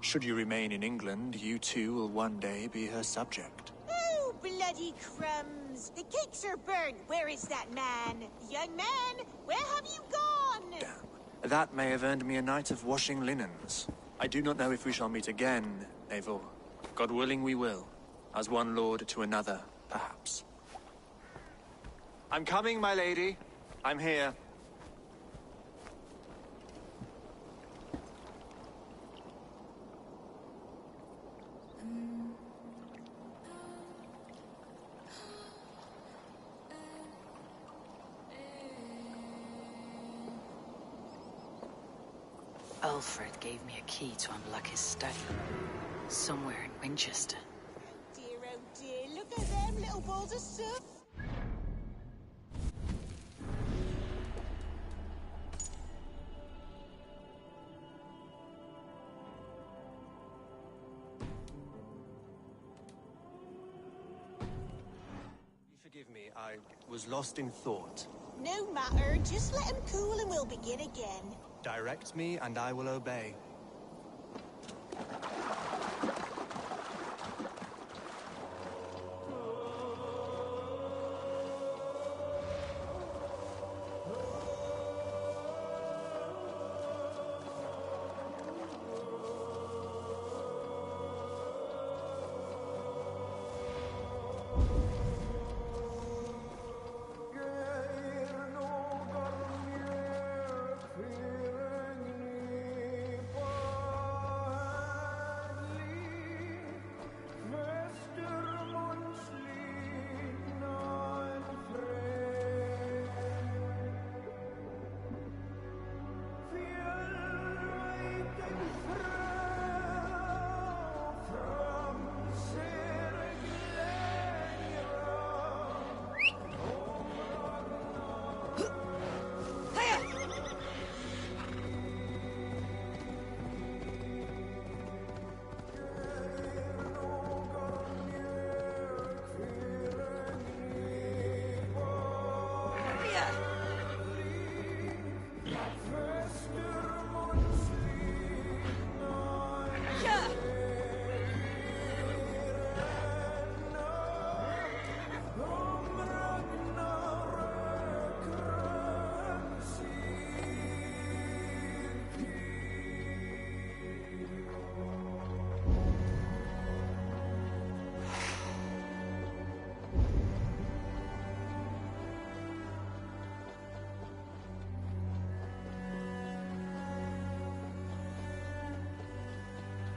Should you remain in England, you too will one day be her subject. Oh, bloody crumbs! The cakes are burned. Where is that man? Young man, where have you gone? Damn. That may have earned me a night of washing linens. I do not know if we shall meet again, Eivor. God willing we will. As one lord to another, perhaps. I'm coming, my lady. I'm here. Alfred gave me a key to unlock his study. Somewhere in Winchester. Dear, oh dear, look at them little balls of soot. Forgive me, I was lost in thought. No matter, just let him cool and we'll begin again. Direct me, and I will obey.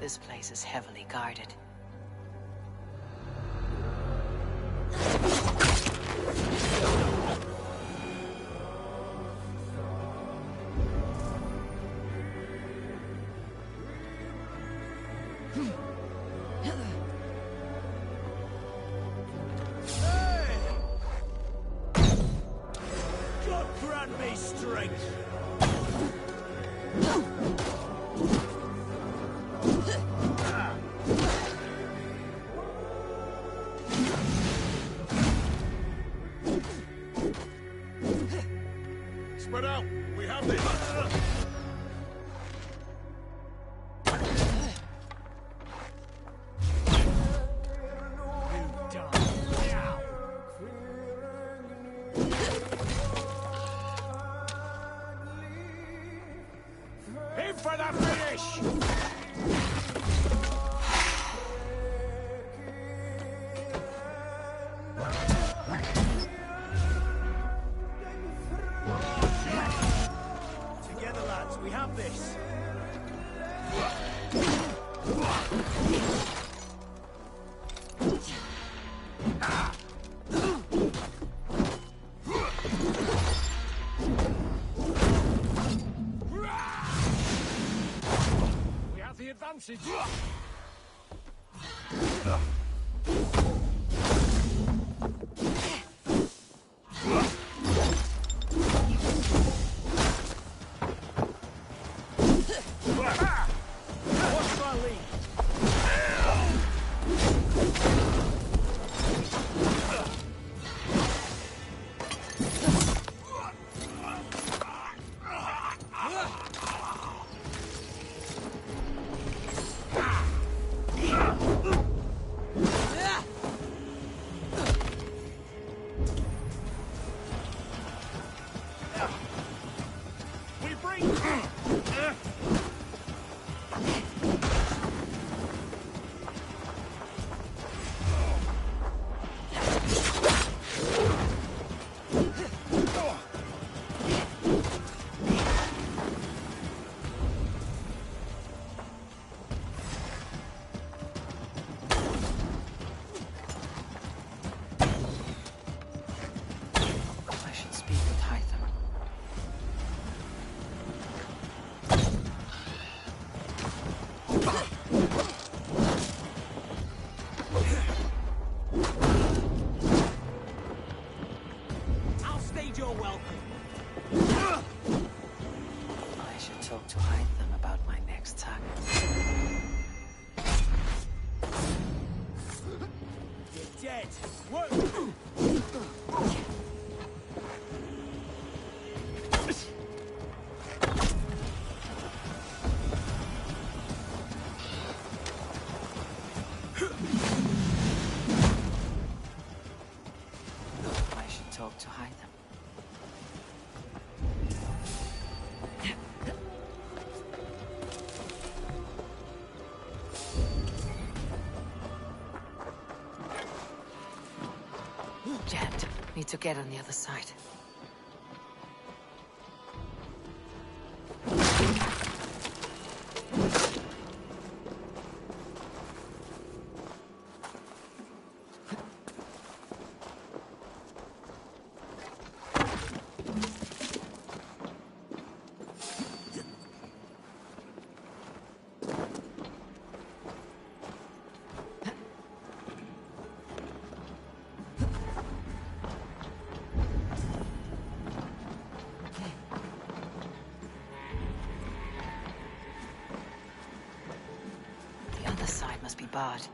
This place is heavily guarded. God grant me strength! Spread out! We have this! In for the finish! Together, lads, we have this. We have the advantage. What's my lead? We bring... I should speak with Hytham. I'll stage your welcome. I should talk to Hytham about my next target. You're dead. What? I should talk to Hytham. Jammed. Need to get on the other side. The other side must be barred.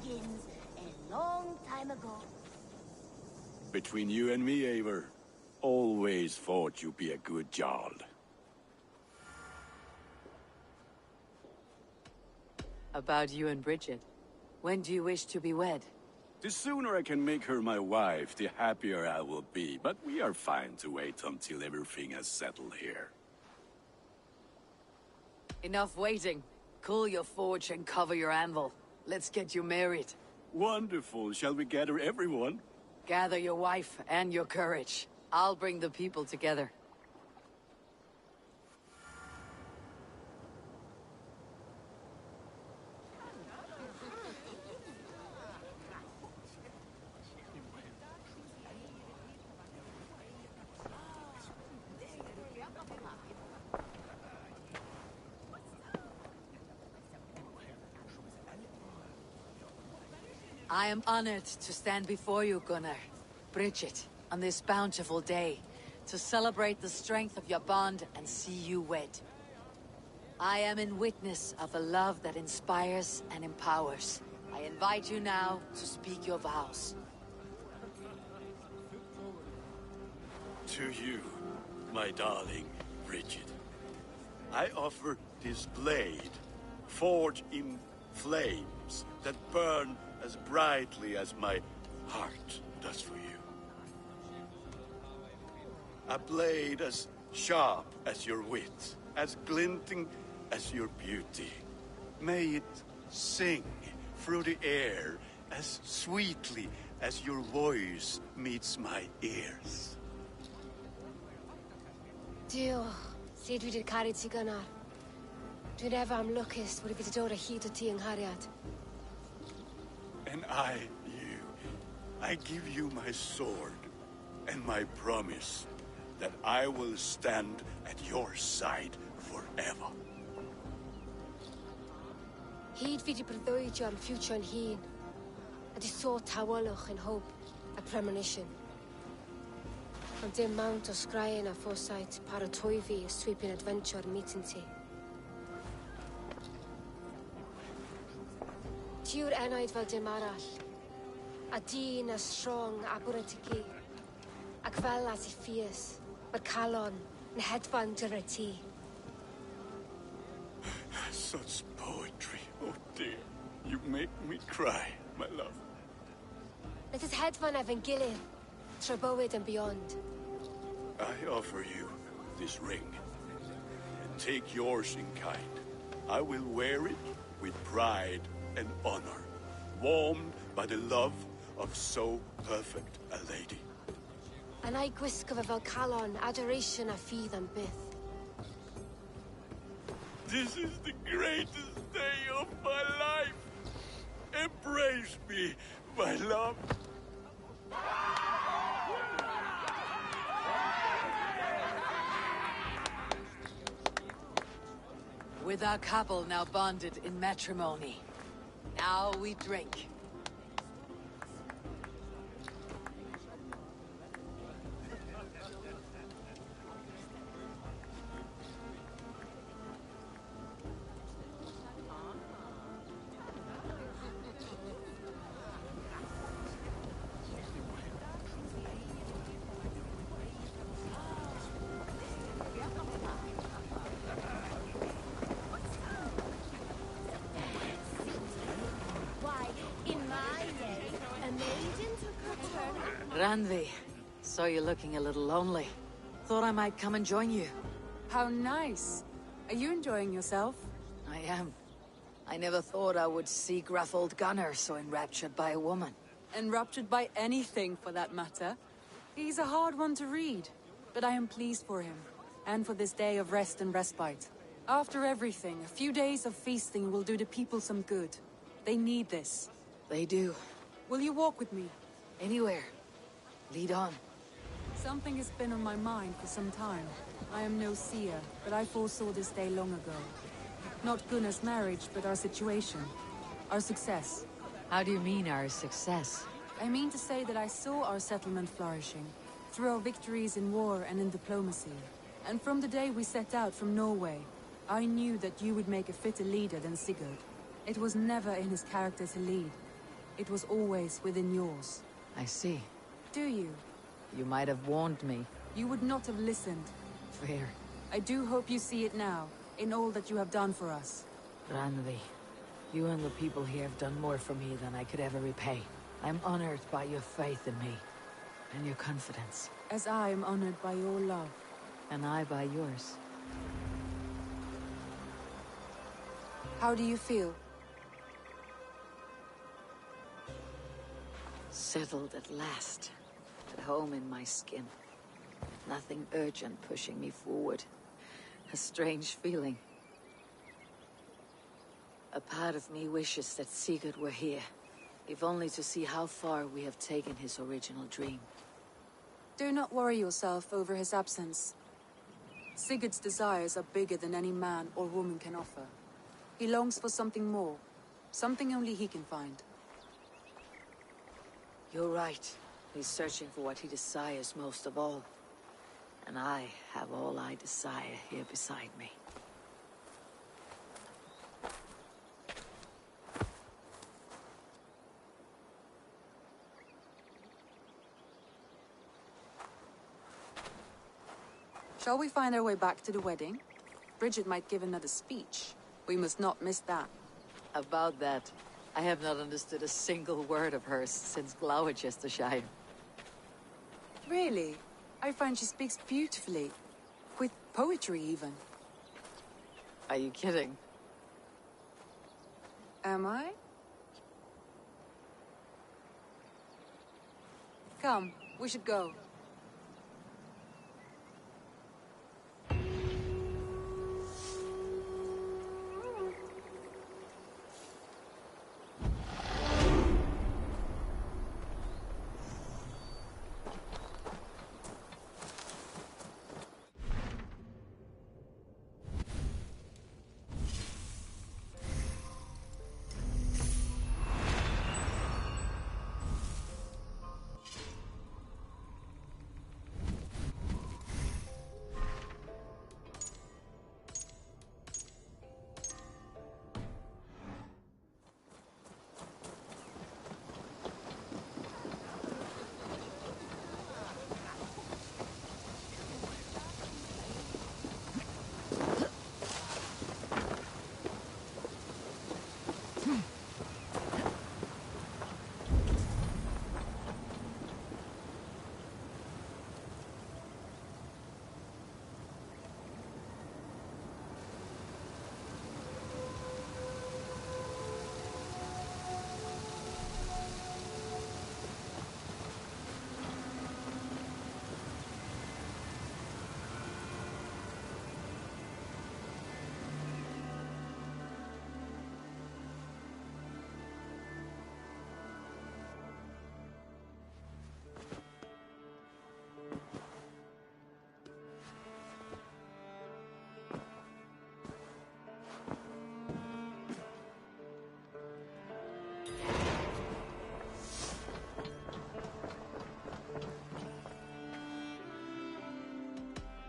begins a long time ago. Between you and me, Eivor, always thought you'd be a good Jarl. About you and Bridget. When do you wish to be wed? The sooner I can make her my wife, the happier I will be. But we are fine to wait until everything has settled here. Enough waiting. Cool your forge and cover your anvil. Let's get you married. Wonderful. Shall we gather everyone? Gather your wife and your courage. I'll bring the people together. I am honored to stand before you, Gunnar, Bridget, on this bountiful day, to celebrate the strength of your bond and see you wed. I am in witness of a love that inspires and empowers. I invite you now to speak your vows. To you, my darling Bridget, I offer this blade, forged in flames that burn as brightly as my heart does for you. A blade as sharp as your wit, as glinting as your beauty. May it sing through the air as sweetly as your voice meets my ears. Dio, sed vi det carit sig Gunnar. Dwi'n efa am lwcus bod I wedi dod o hyd o ti yng nghariad. And I give you my sword and my promise that I will stand at your side forever. Hyd fi wedi breuddwydio am ffiwtio'n hun, a di so tawolwch yn hope a premonition. Ond dim mount o sgraen a foresight paratoi fi a sweeping adventure meeting ti. Tiw'r enaid fel dim arall, a dyn as strong a bwrantigi, ac fel as I ffies, mae'r calon yn hedfan dyr y ti. Such poetry, oh dear. You make me cry, my love. Let us hedfan efo'n gilydd, tra bywyd and beyond. I offer you this ring, and take yours in kind. I will wear it with pride and honor, warmed by the love of so perfect a lady. And I gwisgo fe fel calon, adoration a ffydd am byth. This is the greatest day of my life. Embrace me, my love. With our couple now bonded in matrimony, now we drink. Randvi, saw you looking a little lonely. Thought I might come and join you. How nice. Are you enjoying yourself? I am. I never thought I would see gruff old Gunnar so enraptured by a woman. Enraptured by anything, for that matter. He's a hard one to read, but I am pleased for him, and for this day of rest and respite. After everything, a few days of feasting will do the people some good. They need this. They do. Will you walk with me? Anywhere. Lead on. Something has been on my mind for some time. I am no seer, but I foresaw this day long ago. Not Gunnar's marriage, but our situation. Our success. How do you mean, our success? I mean to say that I saw our settlement flourishing, through our victories in war and in diplomacy. And from the day we set out from Norway, I knew that you would make a fitter leader than Sigurd. It was never in his character to lead, It was always within yours. I see. Do you? You might have warned me. You would not have listened. Fair. I do hope you see it now, in all that you have done for us. Randvi, you and the people here have done more for me than I could ever repay. I'm honored by your faith in me, and your confidence. As I am honored by your love. And I by yours. How do you feel? Settled at last. At home in my skin. Nothing urgent pushing me forward. A strange feeling. A part of me wishes that Sigurd were here, if only to see how far we have taken his original dream. Do not worry yourself over his absence. Sigurd's desires are bigger than any man or woman can offer. He longs for something more, something only he can find. You're right. He's searching for what he desires most of all. And I have all I desire here beside me. Shall we find our way back to the wedding? Bridget might give another speech. We must not miss that. About that, I have not understood a single word of hers since Gloucestershire. Really? I find she speaks beautifully. With poetry, even. Are you kidding? Am I? Come, we should go.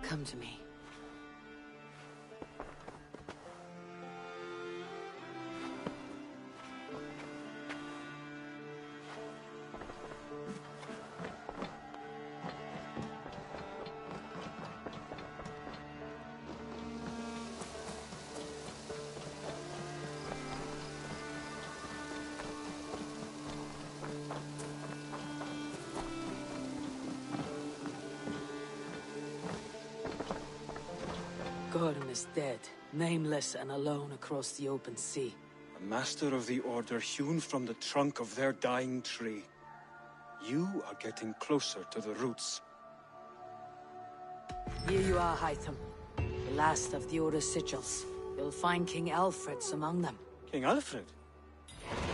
Come to me. Gorm is dead, nameless and alone across the open sea. A master of the Order hewn from the trunk of their dying tree. You are getting closer to the roots. Here you are, Hytham. The last of the Order's sigils. You'll find King Alfred's among them. King Alfred?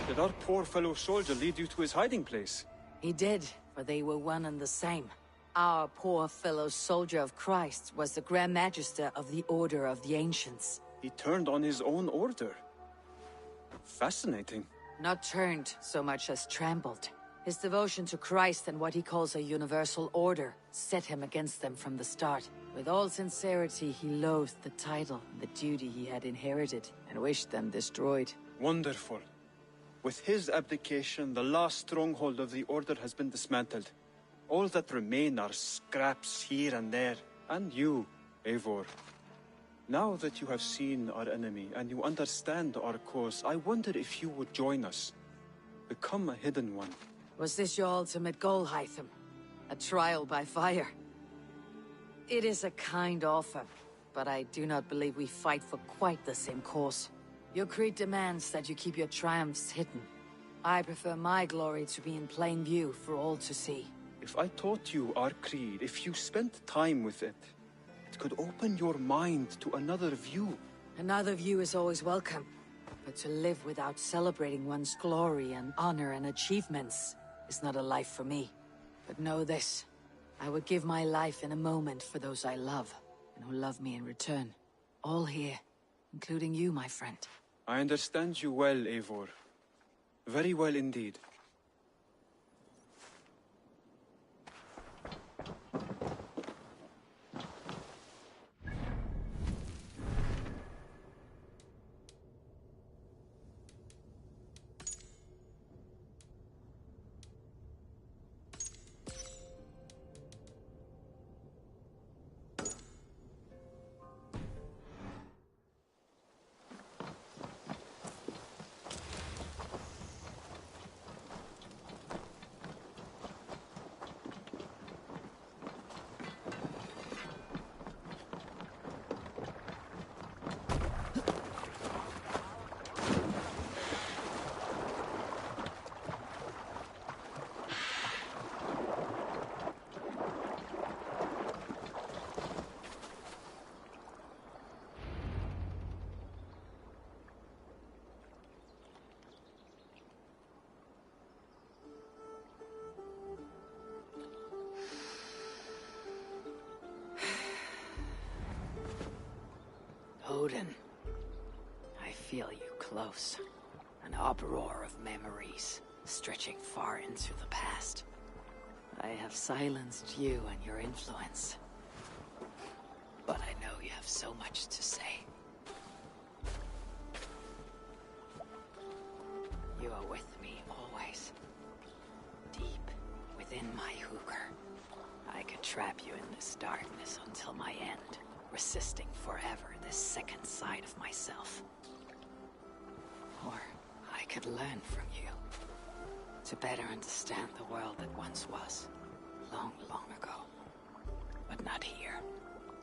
Did our poor fellow soldier lead you to his hiding place? He did, for they were one and the same. Our poor fellow soldier of Christ was the Grand Magister of the Order of the Ancients. He turned on his own order. Fascinating. Not turned so much as trampled. His devotion to Christ and what he calls a universal order set him against them from the start. With all sincerity, he loathed the title and the duty he had inherited and wished them destroyed. Wonderful. With his abdication, the last stronghold of the Order has been dismantled. All that remain are scraps here and there. And you, Eivor. Now that you have seen our enemy and you understand our cause, I wonder if you would join us. Become a hidden one. Was this your ultimate goal, Hytham? A trial by fire? It is a kind offer, but I do not believe we fight for quite the same cause. Your creed demands that you keep your triumphs hidden. I prefer my glory to be in plain view for all to see. If I taught you our creed, if you spent time with it, it could open your mind to another view. Another view is always welcome, but to live without celebrating one's glory and honor and achievements is not a life for me. But know this, I would give my life in a moment for those I love, and who love me in return. All here, including you, my friend. I understand you well, Eivor. Very well indeed. Odin, I feel you close. An uproar of memories, stretching far into the past. I have silenced you and your influence. But I know you have so much to say. You are with me always. Deep within my hooker. I could trap you in this darkness until my end, resisting forever this second side of myself. Or I could learn from you, to better understand the world that once was, long, long ago. But not here,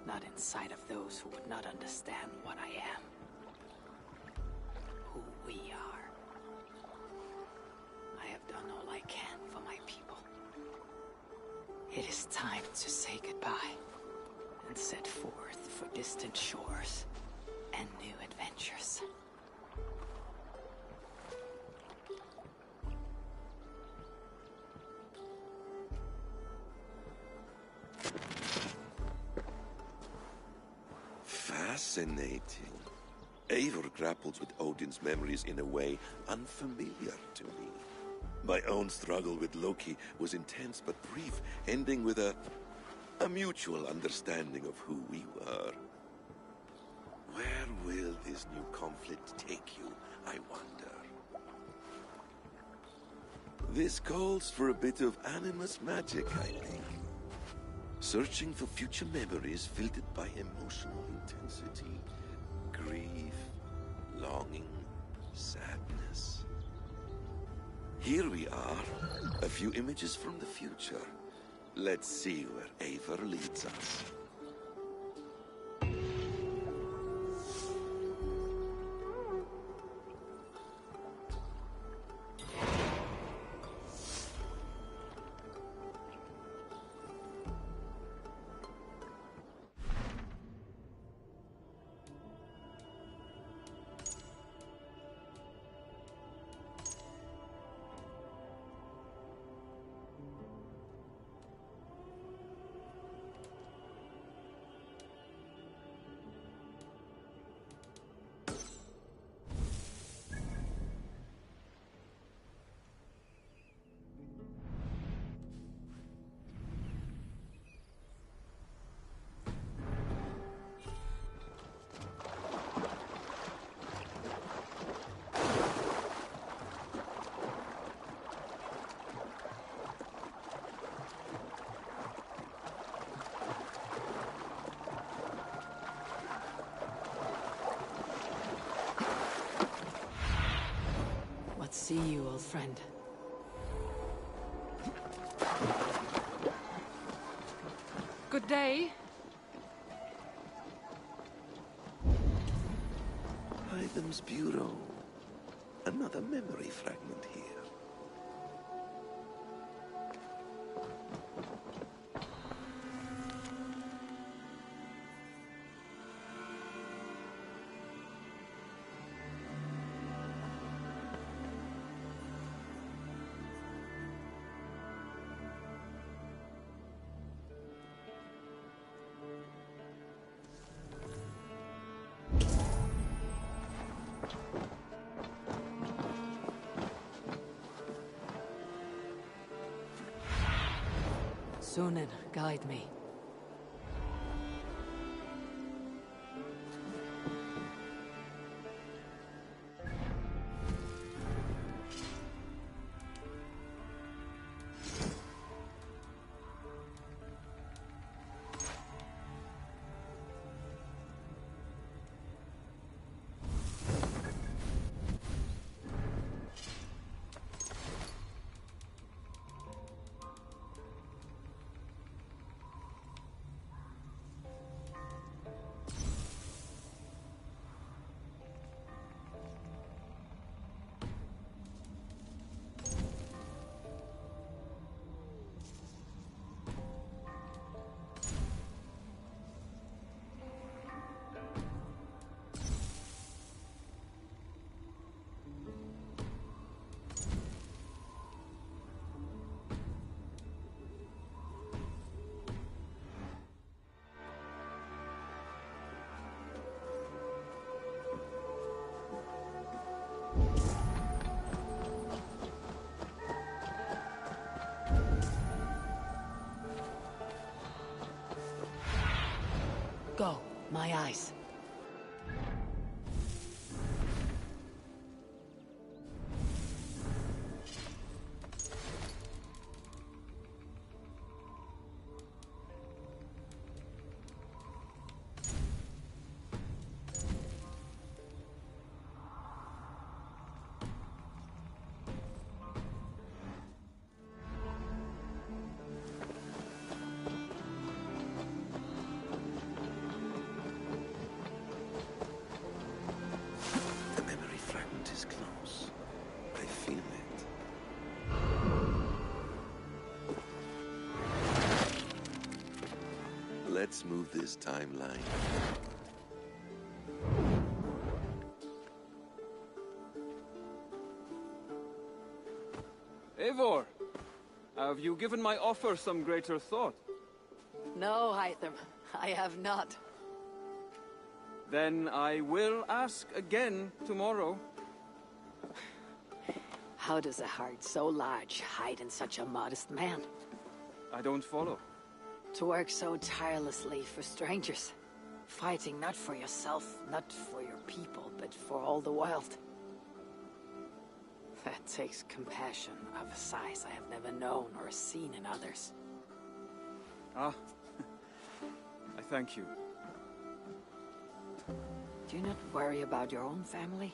not inside of those who would not understand what I am. Who we are. I have done all I can for my people. It is time to say goodbye, and set forth for distant shores and new adventures. Fascinating. Eivor grapples with Odin's memories in a way unfamiliar to me. My own struggle with Loki was intense but brief, ending with a mutual understanding of who we were. Where will this new conflict take you, I wonder? This calls for a bit of animus magic, I think. Searching for future memories filtered by emotional intensity, grief, longing, sadness. Here we are, a few images from the future. Let's see where Eivor leads us. see you, old friend. Good day. Hytham's Bureau. Another memory fragment here. Sunan, guide me. Go, my eyes. Let's move this timeline. Eivor, have you given my offer some greater thought? No, Hytham, I have not. Then I will ask again tomorrow. How does a heart so large hide in such a modest man? I don't follow. To work so tirelessly for strangers. Fighting not for yourself, not for your people, but for all the world. That takes compassion of a size I have never known or seen in others. Ah, I thank you. Do you not worry about your own family?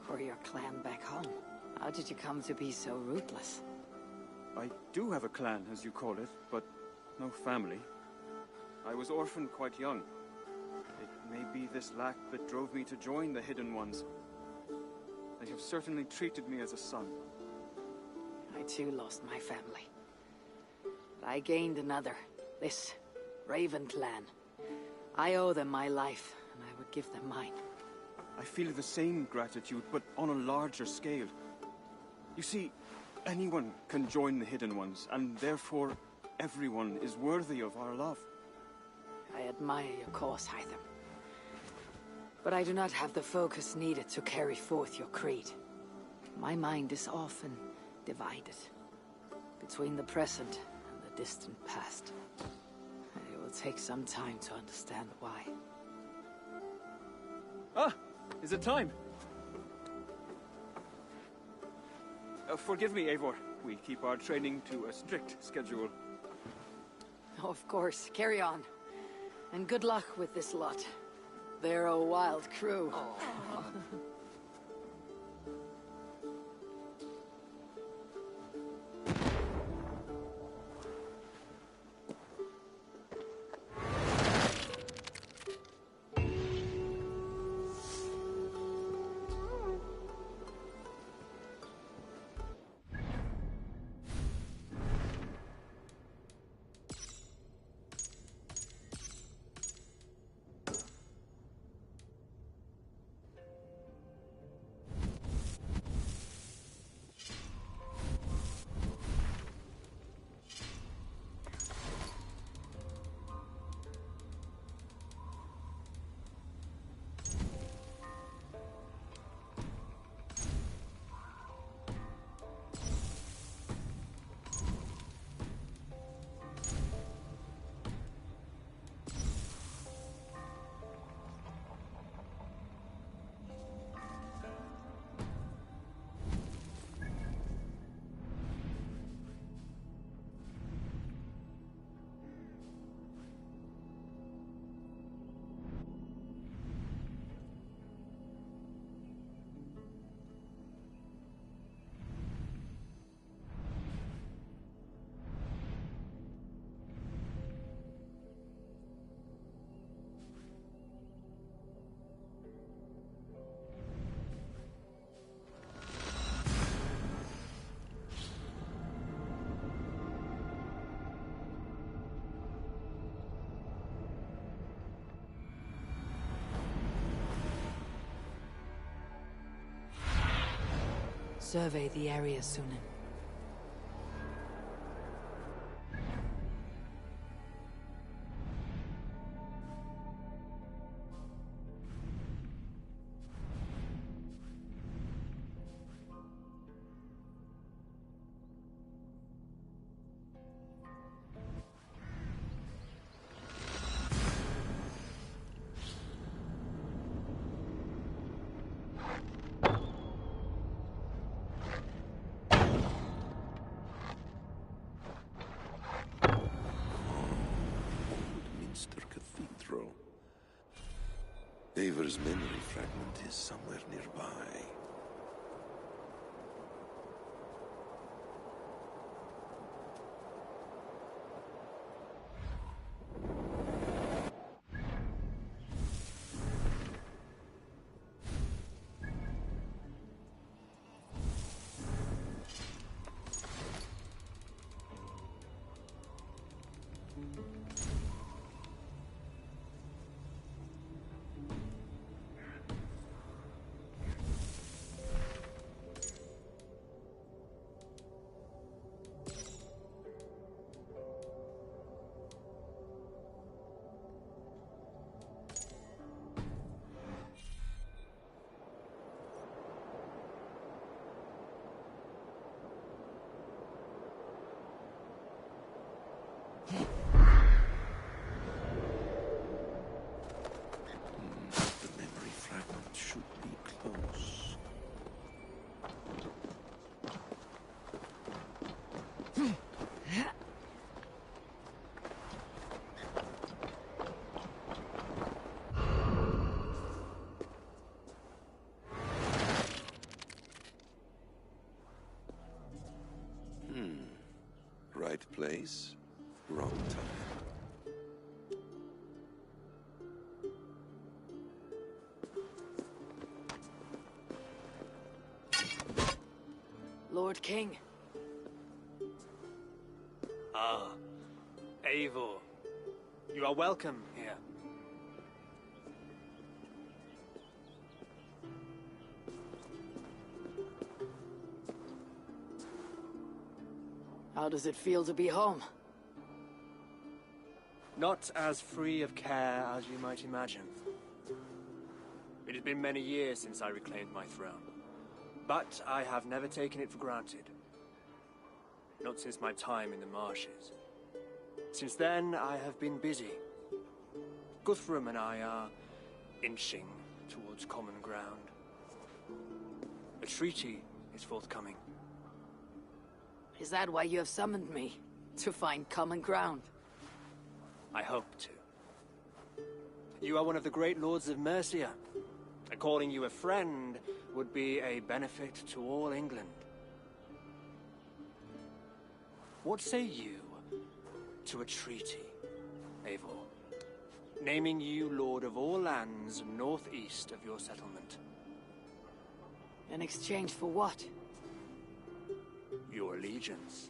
Or your clan back home? How did you come to be so ruthless? I do have a clan, as you call it, but no family. I was orphaned quite young. It may be this lack that drove me to join the Hidden Ones. They have certainly treated me as a son. I too lost my family. But I gained another. This Raven clan. I owe them my life, and I would give them mine. I feel the same gratitude, but on a larger scale. You see, anyone can join the Hidden Ones, and therefore everyone is worthy of our love. I admire your cause, Hytham. But I do not have the focus needed to carry forth your creed. My mind is often divided between the present and the distant past. It will take some time to understand why. Ah! Is it time? Forgive me, Eivor. We keep our training to a strict schedule. Of course, carry on. And good luck with this lot. They're a wild crew. survey the area soon. Eivor's memory fragment is somewhere nearby. Right place, wrong time. Lord King. Ah, Eivor. You are welcome here. How does it feel to be home? Not as free of care as you might imagine. It has been many years since I reclaimed my throne, but I have never taken it for granted. Not since my time in the marshes. Since then, I have been busy. Guthrum and I are inching towards common ground. A treaty is forthcoming. Is that why you have summoned me? To find common ground? I hope to. You are one of the great lords of Mercia, and calling you a friend would be a benefit to all England. What say you to a treaty, Eivor, naming you lord of all lands northeast of your settlement? In exchange for what? Your allegiance.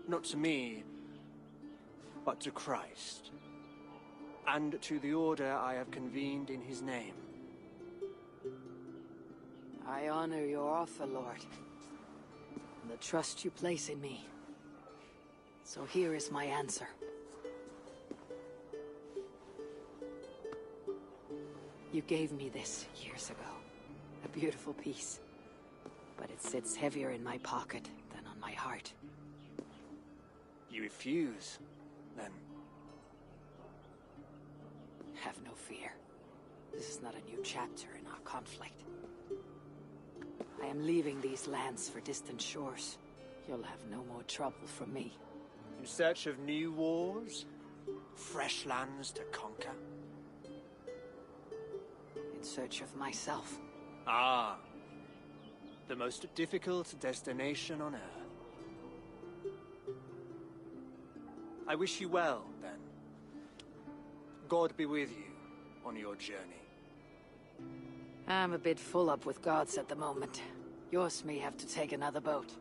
Not to me, but to Christ. And to the order I have convened in his name. I honor your offer, Lord, and the trust you place in me. So here is my answer. You gave me this years ago. A beautiful piece. But it sits heavier in my pocket than on my heart. You refuse, then? Have no fear. This is not a new chapter in our conflict. I am leaving these lands for distant shores. You'll have no more trouble from me. In search of new wars? Fresh lands to conquer? In search of myself. Ah. The most difficult destination on Earth. I wish you well, then. God be with you on your journey. I'm a bit full up with gods at the moment. Yours may have to take another boat.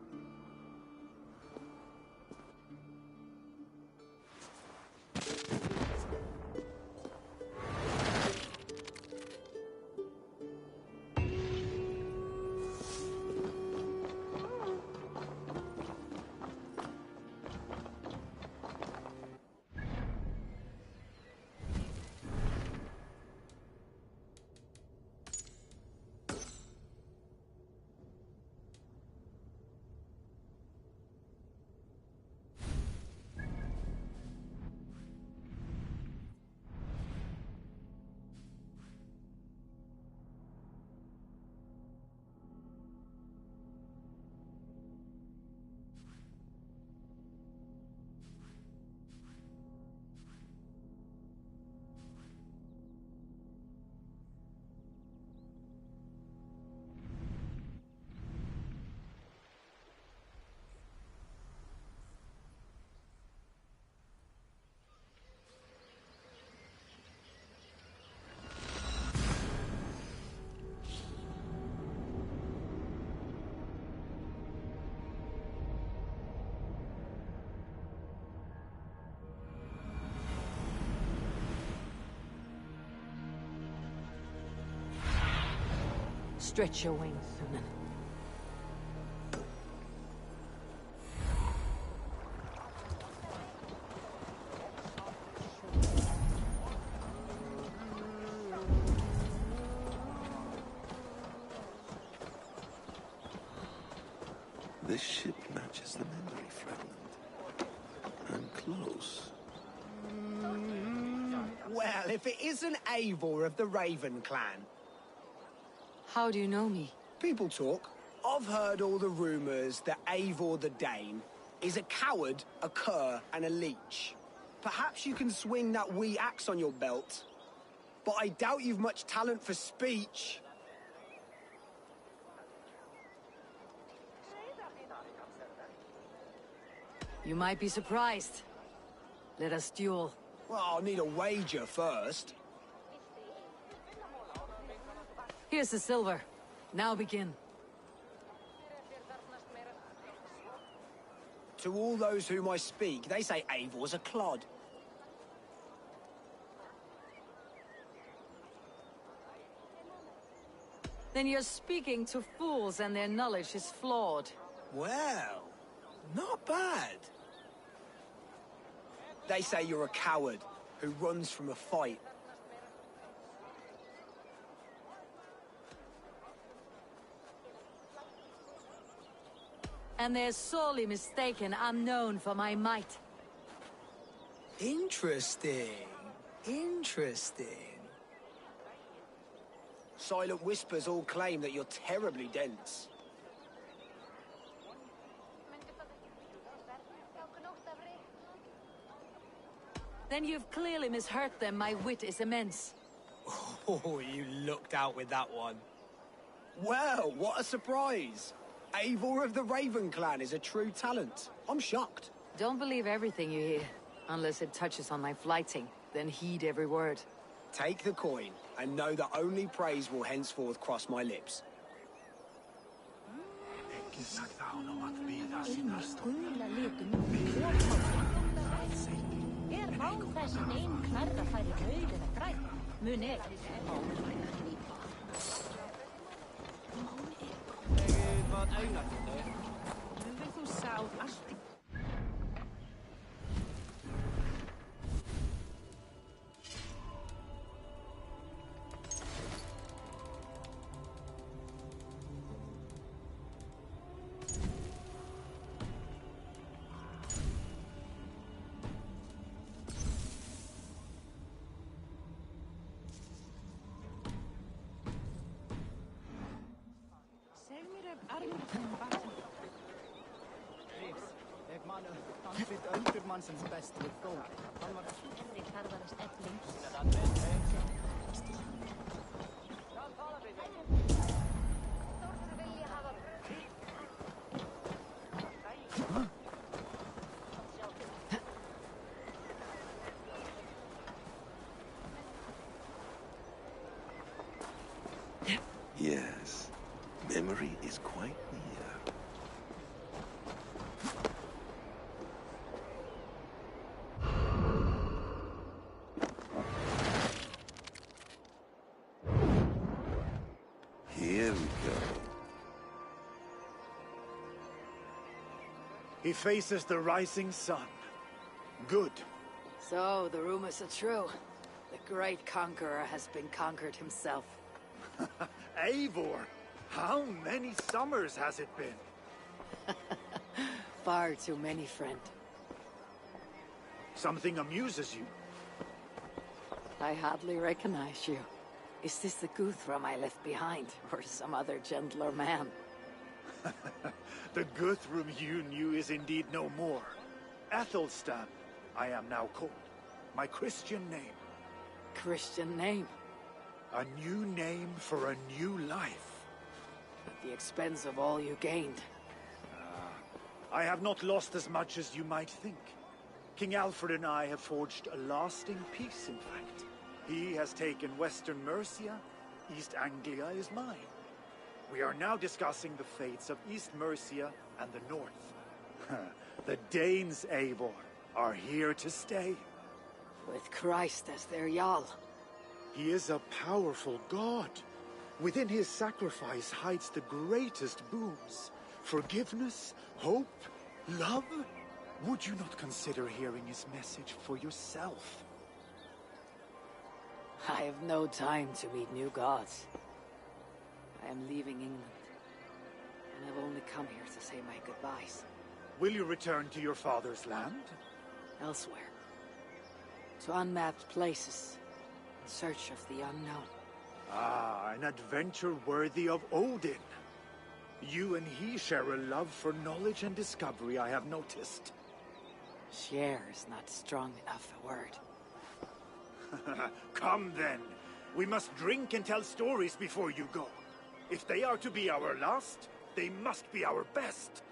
Stretch your wings, Sunan. This ship matches the memory fragment. I'm close. Well, if it isn't Eivor of the Raven clan. How do you know me? People talk. I've heard all the rumors that Eivor the Dane is a coward, a cur, and a leech. Perhaps you can swing that wee axe on your belt. But I doubt you've much talent for speech. You might be surprised. Let us duel. Well, I'll need a wager first. Here's the silver. Now begin. To all those whom I speak, they say Eivor's a clod. Then you're speaking to fools and their knowledge is flawed. Well, not bad. They say you're a coward who runs from a fight. And they're sorely mistaken I'm known for my might. Interesting. Interesting. Silent whispers all claim that you're terribly dense. Then you've clearly misheard them. My wit is immense. Oh, you looked out with that one. Well, what a surprise! Eivor of the Raven clan is a true talent. I'm shocked. Don't believe everything you hear, unless it touches on my flighting. Then heed every word. Take the coin, and know that only praise will henceforth cross my lips. Yes, memory is quite near. Here we go. He faces the rising sun. Good. So, the rumors are true. The great conqueror has been conquered himself. Eivor! How many summers has it been? Far too many, friend. Something amuses you? I hardly recognize you. Is this the Guthrum I left behind, or some other gentler man? The Guthrum you knew is indeed no more. Athelstan, I am now called. My Christian name. Christian name? A new name for a new life. At the expense of all you gained. I have not lost as much as you might think. King Alfred and I have forged a lasting peace, in fact. He has taken Western Mercia, East Anglia is mine. We are now discussing the fates of East Mercia and the North. The Danes, Eivor, are here to stay. With Christ as their Jarl. He is a powerful god. Within his sacrifice hides the greatest boons. Forgiveness, hope, love. Would you not consider hearing his message for yourself? I have no time to meet new gods. I am leaving England, and I've only come here to say my goodbyes. Will you return to your father's land? Elsewhere. To unmapped places, in search of the unknown. Ah, an adventure worthy of Odin. You and he share a love for knowledge and discovery, I have noticed. Share is not strong enough a word. Come then. We must drink and tell stories before you go. If they are to be our last, they must be our best.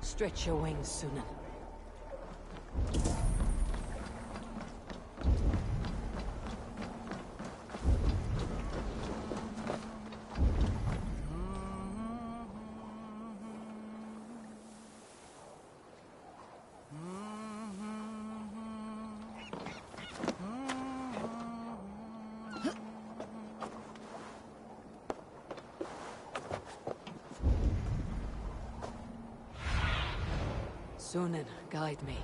Stretch your wings, Sunan. Sunan, guide me.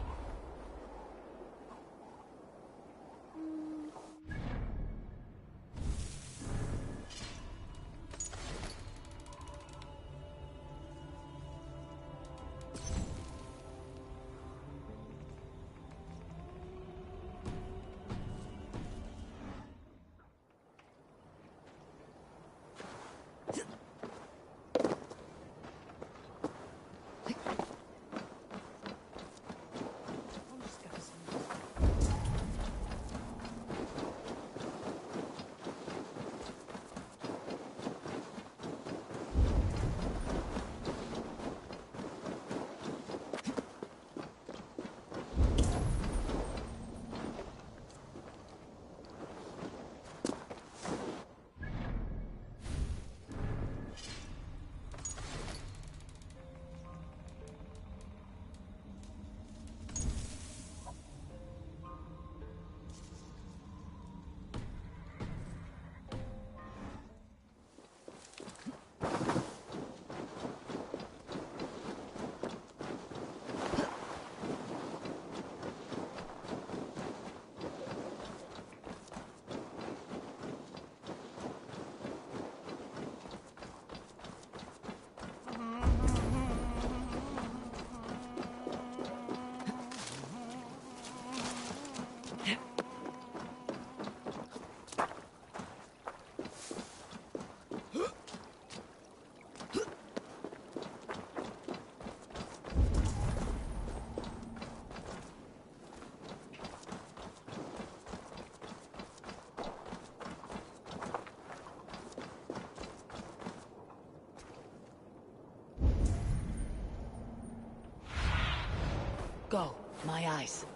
Go, my eyes.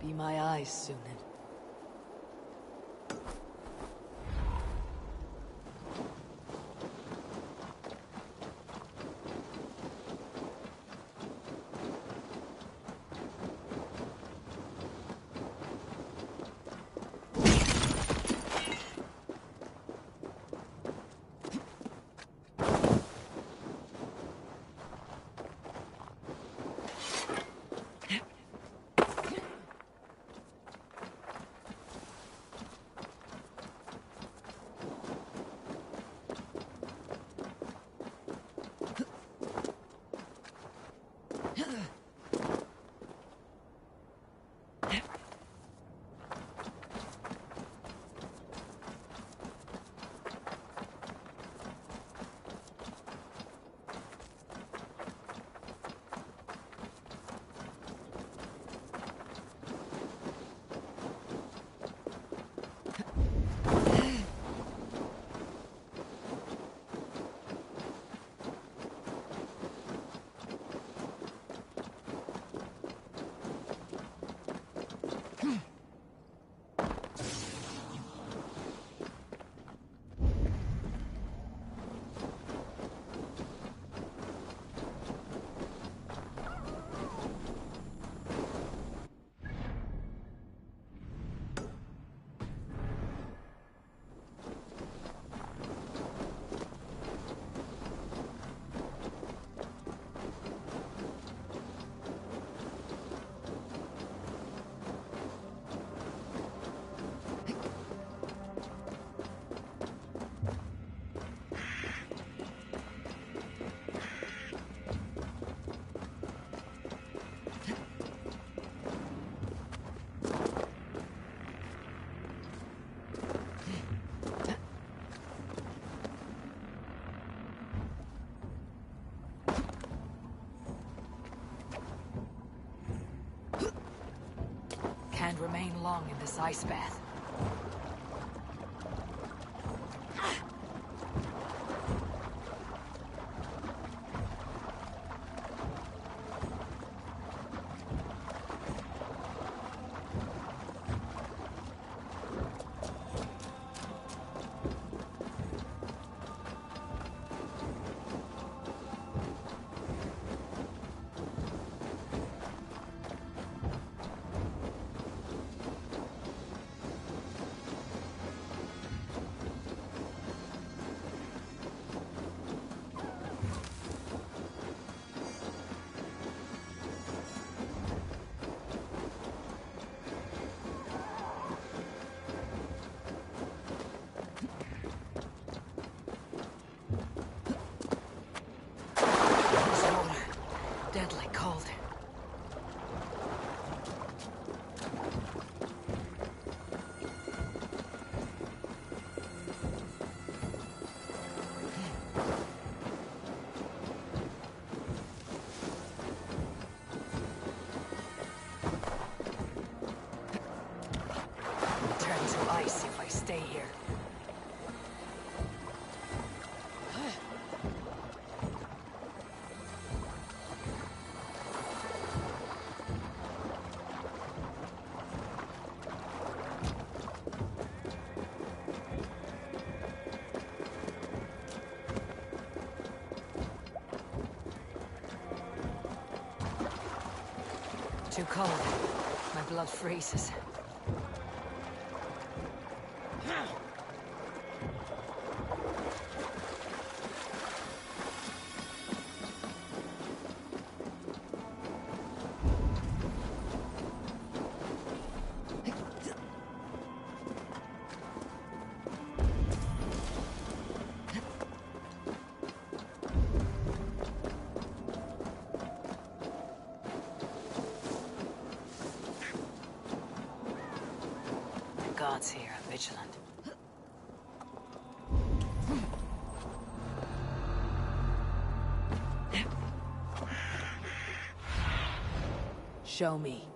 Be my eyes, Sunan. Can't remain long in this ice bath. Too cold. My blood freezes. Gods here are vigilant. Show me.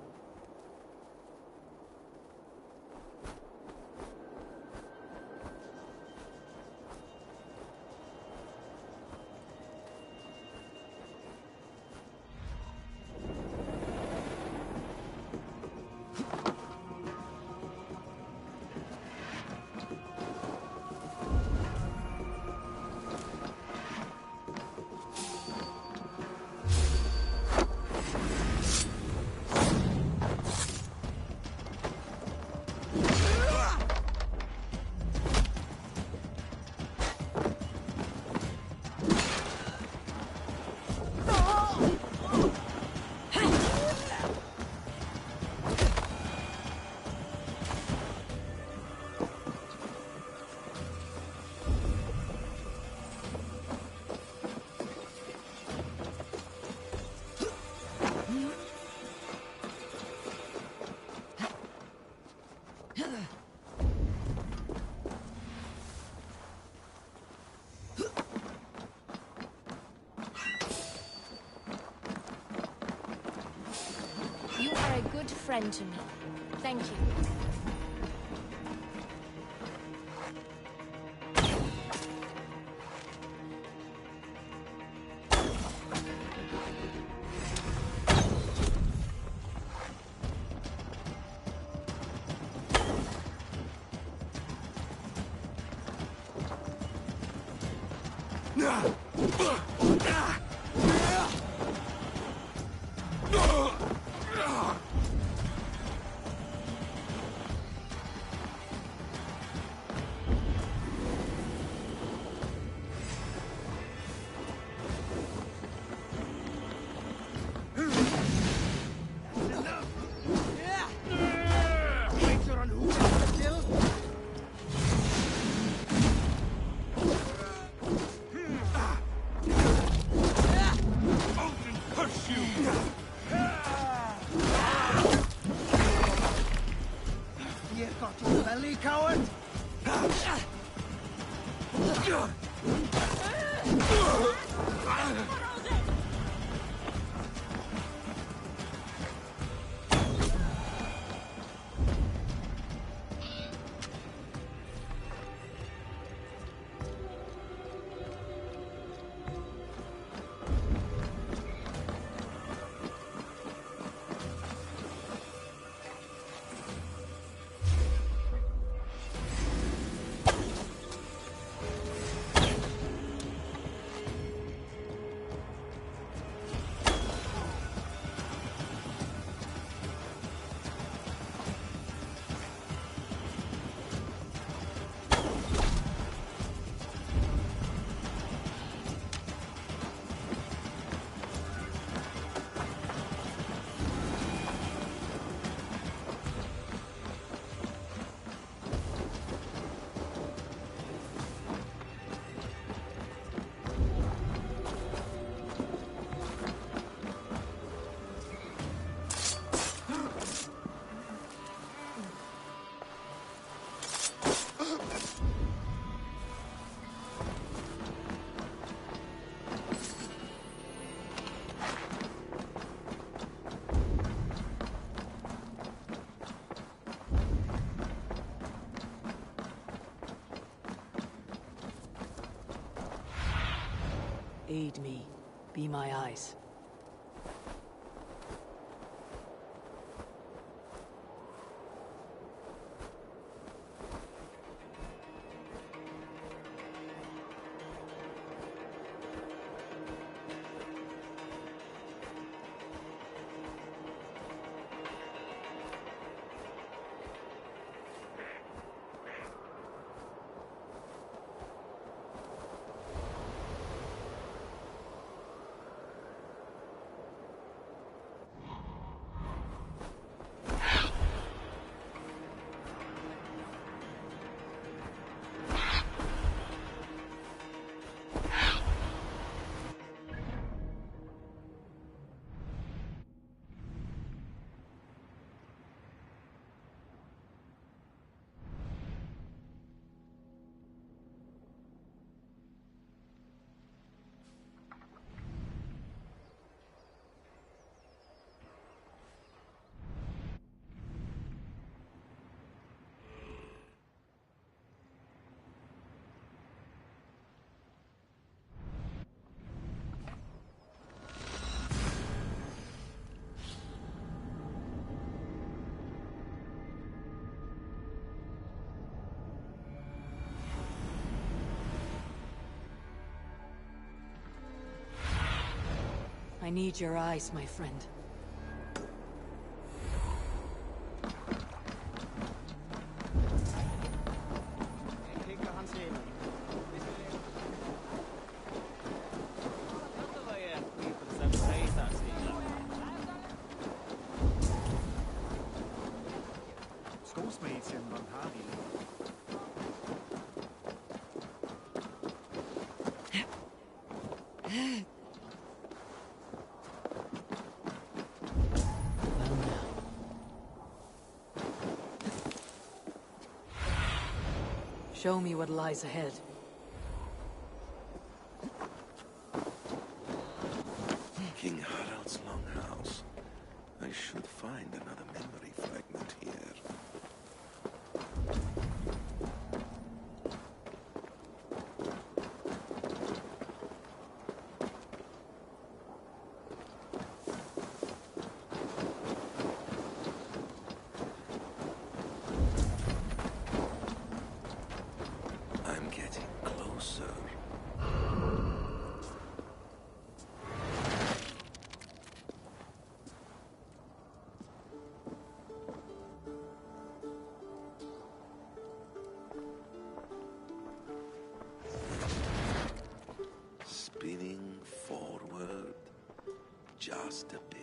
You are a good friend to me. Thank you. Aid me. Be my eyes. I need your eyes, my friend. Schoolmates in Valhalla. Show me what lies ahead. King Harald's longhouse. I should find another memory fragment here. I'm getting closer. Spinning forward just a bit.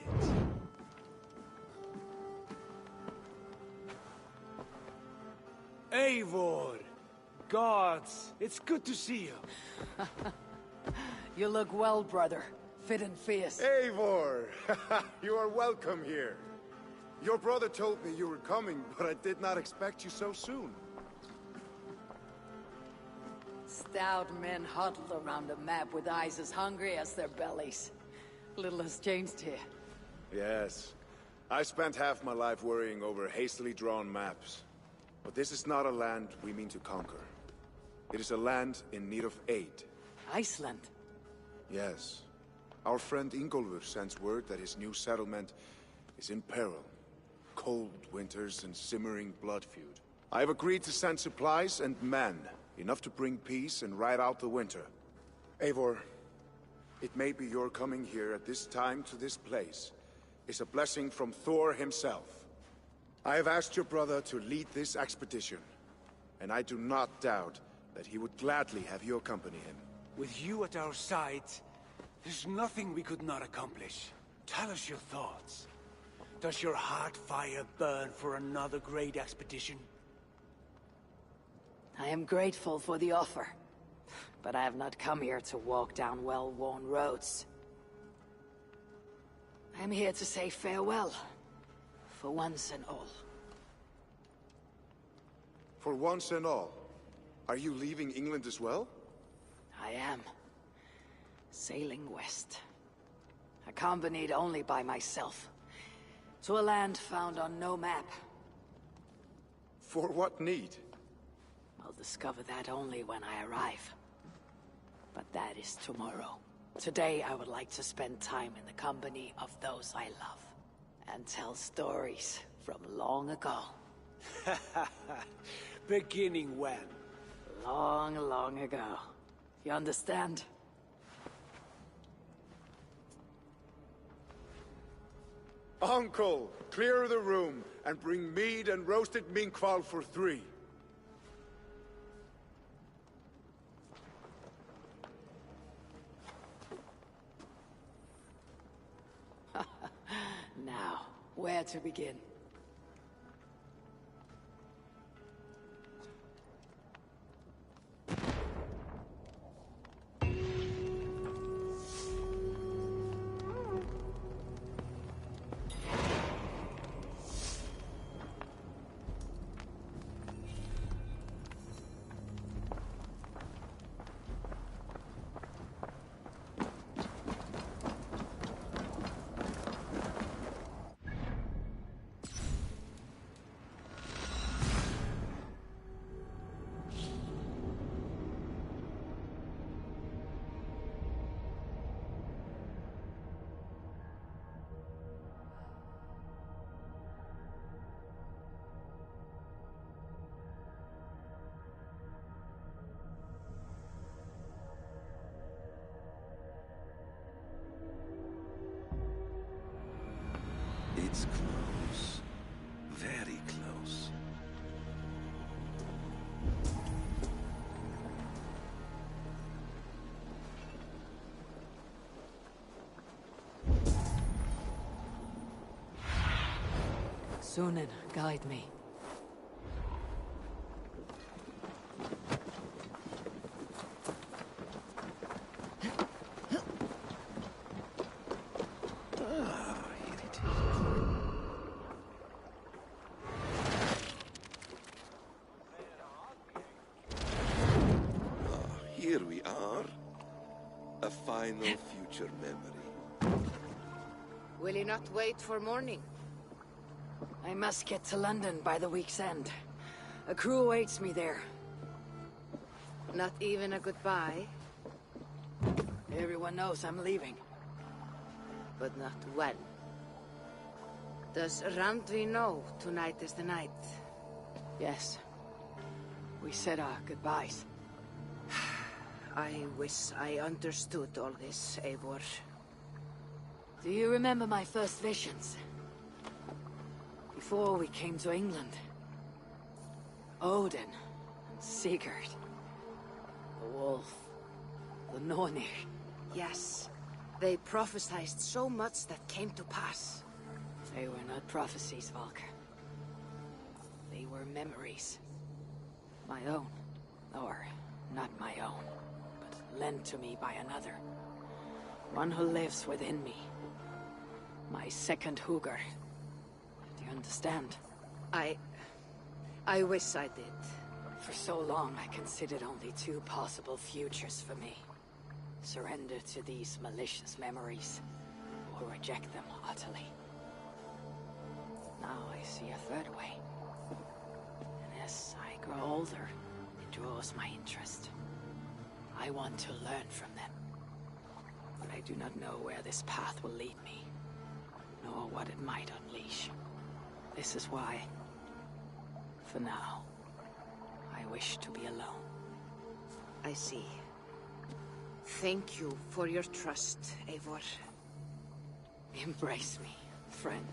Eivor! Gods, it's good to see you. You look well, brother. Fit and fierce. Eivor! You are welcome here. Your brother told me you were coming, but I did not expect you so soon. Stout men huddled around a map with eyes as hungry as their bellies. Little has changed here. Yes. I spent half my life worrying over hastily drawn maps. But this is not a land we mean to conquer. It is a land in need of aid. Iceland? Yes. Our friend Ingólfur sends word that his new settlement is in peril. Cold winters and simmering blood feud. I have agreed to send supplies and men, enough to bring peace and ride out the winter. Eivor, it may be your coming here at this time to this place is a blessing from Thor himself. I have asked your brother to lead this expedition, and I do not doubt that he would gladly have you accompany him. With you at our side, there's nothing we could not accomplish. Tell us your thoughts. Does your heart fire burn for another great expedition? I am grateful for the offer, but I have not come here to walk down well-worn roads. I am here to say farewell, for once and all. For once and all? Are you leaving England as well? I am. Sailing west. Accompanied only by myself. To a land found on no map. For what need? I'll discover that only when I arrive. But that is tomorrow. Today I would like to spend time in the company of those I love. And tell stories from long ago. Beginning when? Long, long ago. You understand? Uncle, clear the room and bring mead and roasted minkwal for 3. Now, where to begin? Sunan, guide me. Here we are. A final future memory. Will you not wait for morning? I must get to London by the week's end. A crew awaits me there. Not even a goodbye? Everyone knows I'm leaving. But not when. Does Randvi know tonight is the night? Yes. We said our goodbyes. I wish I understood all this, Eivor. Do you remember my first visions? Before we came to England. Odin, Sigurd, the wolf, the Nornir. Yes, they prophesied so much that came to pass. They were not prophecies, Valka. They were memories. My own, or not my own, but lent to me by another. One who lives within me. My second Hugr. Do you understand? I wish I did. For so long, I considered only two possible futures for me. Surrender to these malicious memories, or reject them utterly. Now I see a third way. And as I grow older, it draws my interest. I want to learn from them. But I do not know where this path will lead me, nor what it might unleash. This is why, for now, I wish to be alone. I see. Thank you for your trust, Eivor. Embrace me, friend.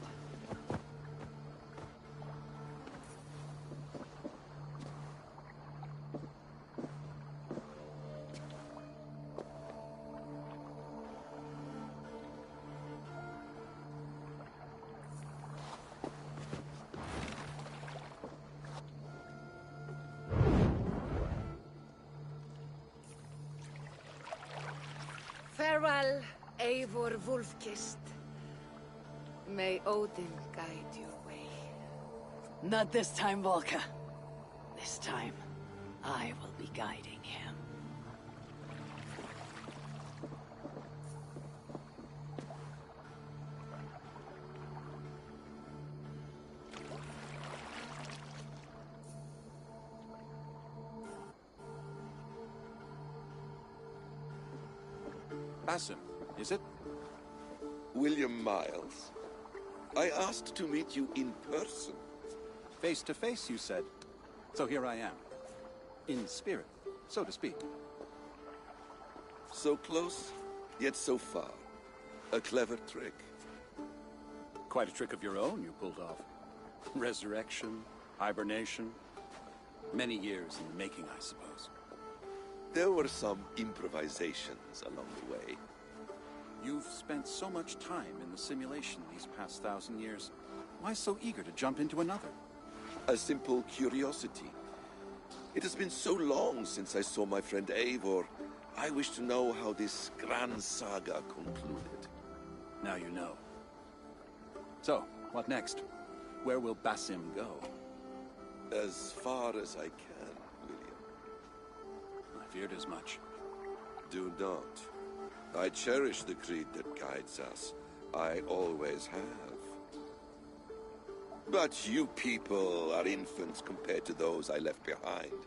Farewell, Eivor Wolf-Kissed. May Odin guide your way. Not this time, Valka. This time, I will be guiding him. Basim, is it? William Miles. I asked to meet you in person. Face to face, you said. So here I am. In spirit, so to speak. So close, yet so far. A clever trick. Quite a trick of your own you pulled off. Resurrection, hibernation. Many years in the making, I suppose. There were some improvisations along the way. You've spent so much time in the simulation these past 1,000 years. Why so eager to jump into another? A simple curiosity. It has been so long since I saw my friend Eivor. I wish to know how this grand saga concluded. Now you know. So, what next? Where will Basim go? As far as I can, William. I feared as much. Do not. I cherish the creed that guides us. I always have. But you people are infants compared to those I left behind.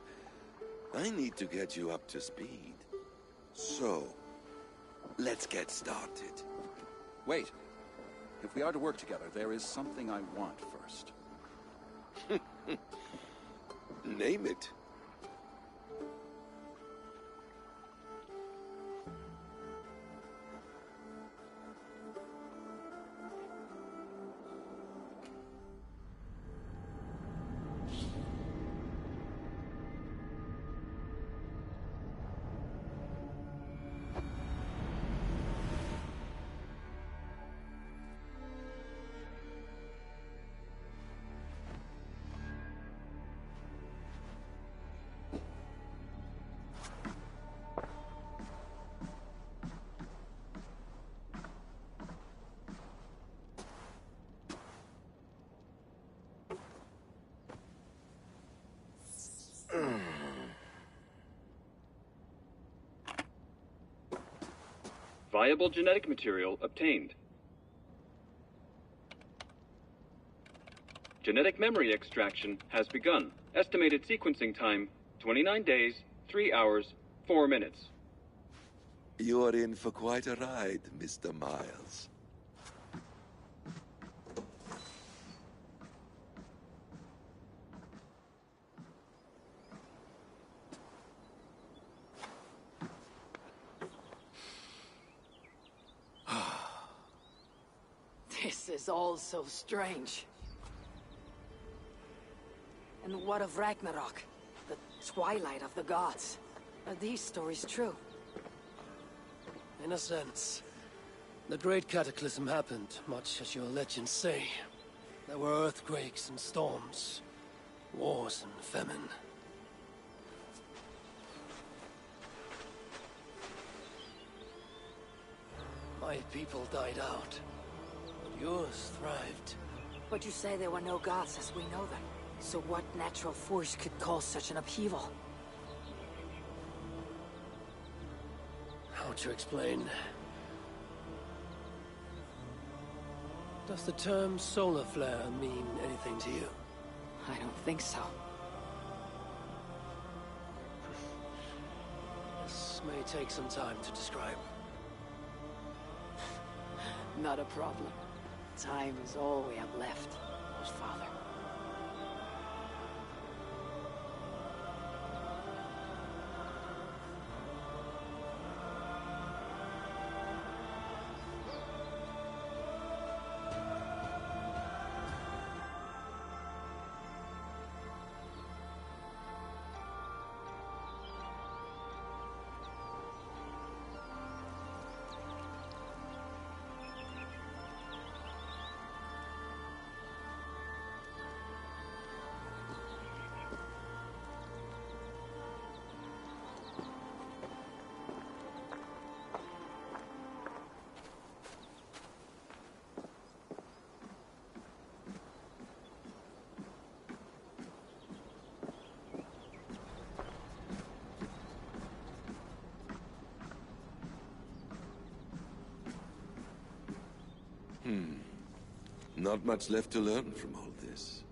I need to get you up to speed. So, let's get started. Wait. If we are to work together, there is something I want first. Name it. Viable genetic material obtained. Genetic memory extraction has begun. Estimated sequencing time, 29 days, 3 hours, 4 minutes. You are in for quite a ride, Mr. Miles. This is all so strange. And what of Ragnarok? The twilight of the gods? Are these stories true? In a sense. The Great Cataclysm happened, much as your legends say. There were earthquakes and storms, wars and famine. My people died out, but yours thrived. But you say there were no gods as we know them. So what natural force could cause such an upheaval? How to explain? Does the term solar flare mean anything to you? I don't think so. This may take some time to describe. Not a problem. Time is all we have left, Father. Not much left to learn from all this.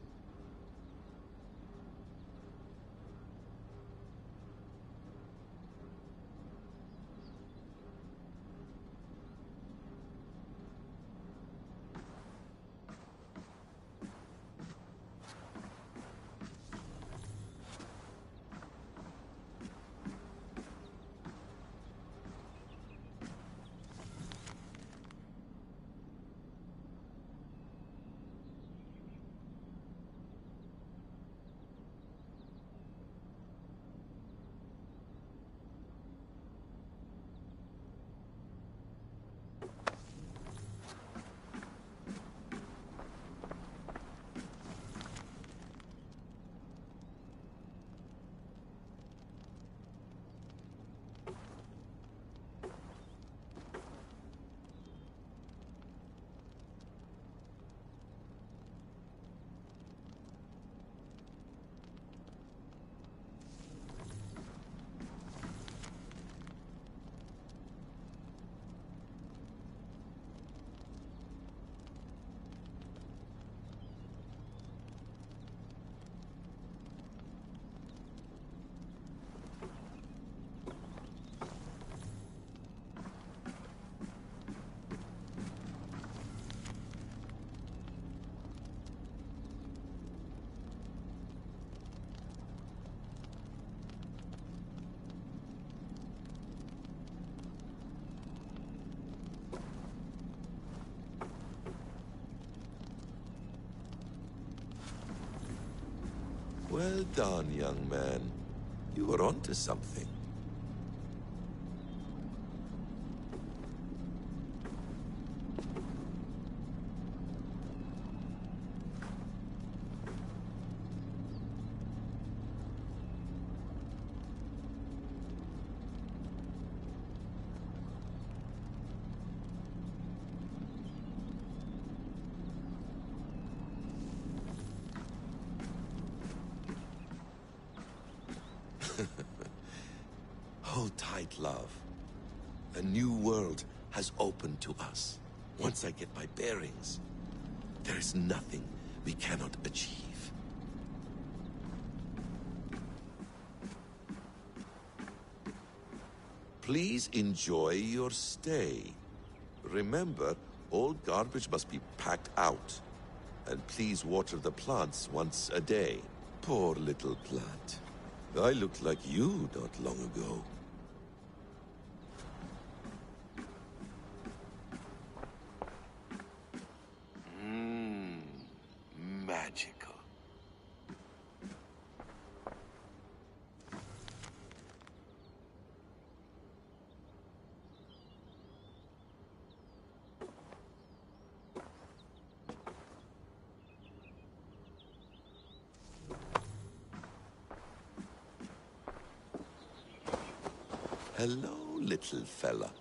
Well done, young man. You were onto something. Hold tight, love. A new world has opened to us. Once I get my bearings, there is nothing we cannot achieve. Please enjoy your stay. Remember, all garbage must be packed out. And please water the plants once a day. Poor little plant. I looked like you not long ago. Magical. Hello, little fella.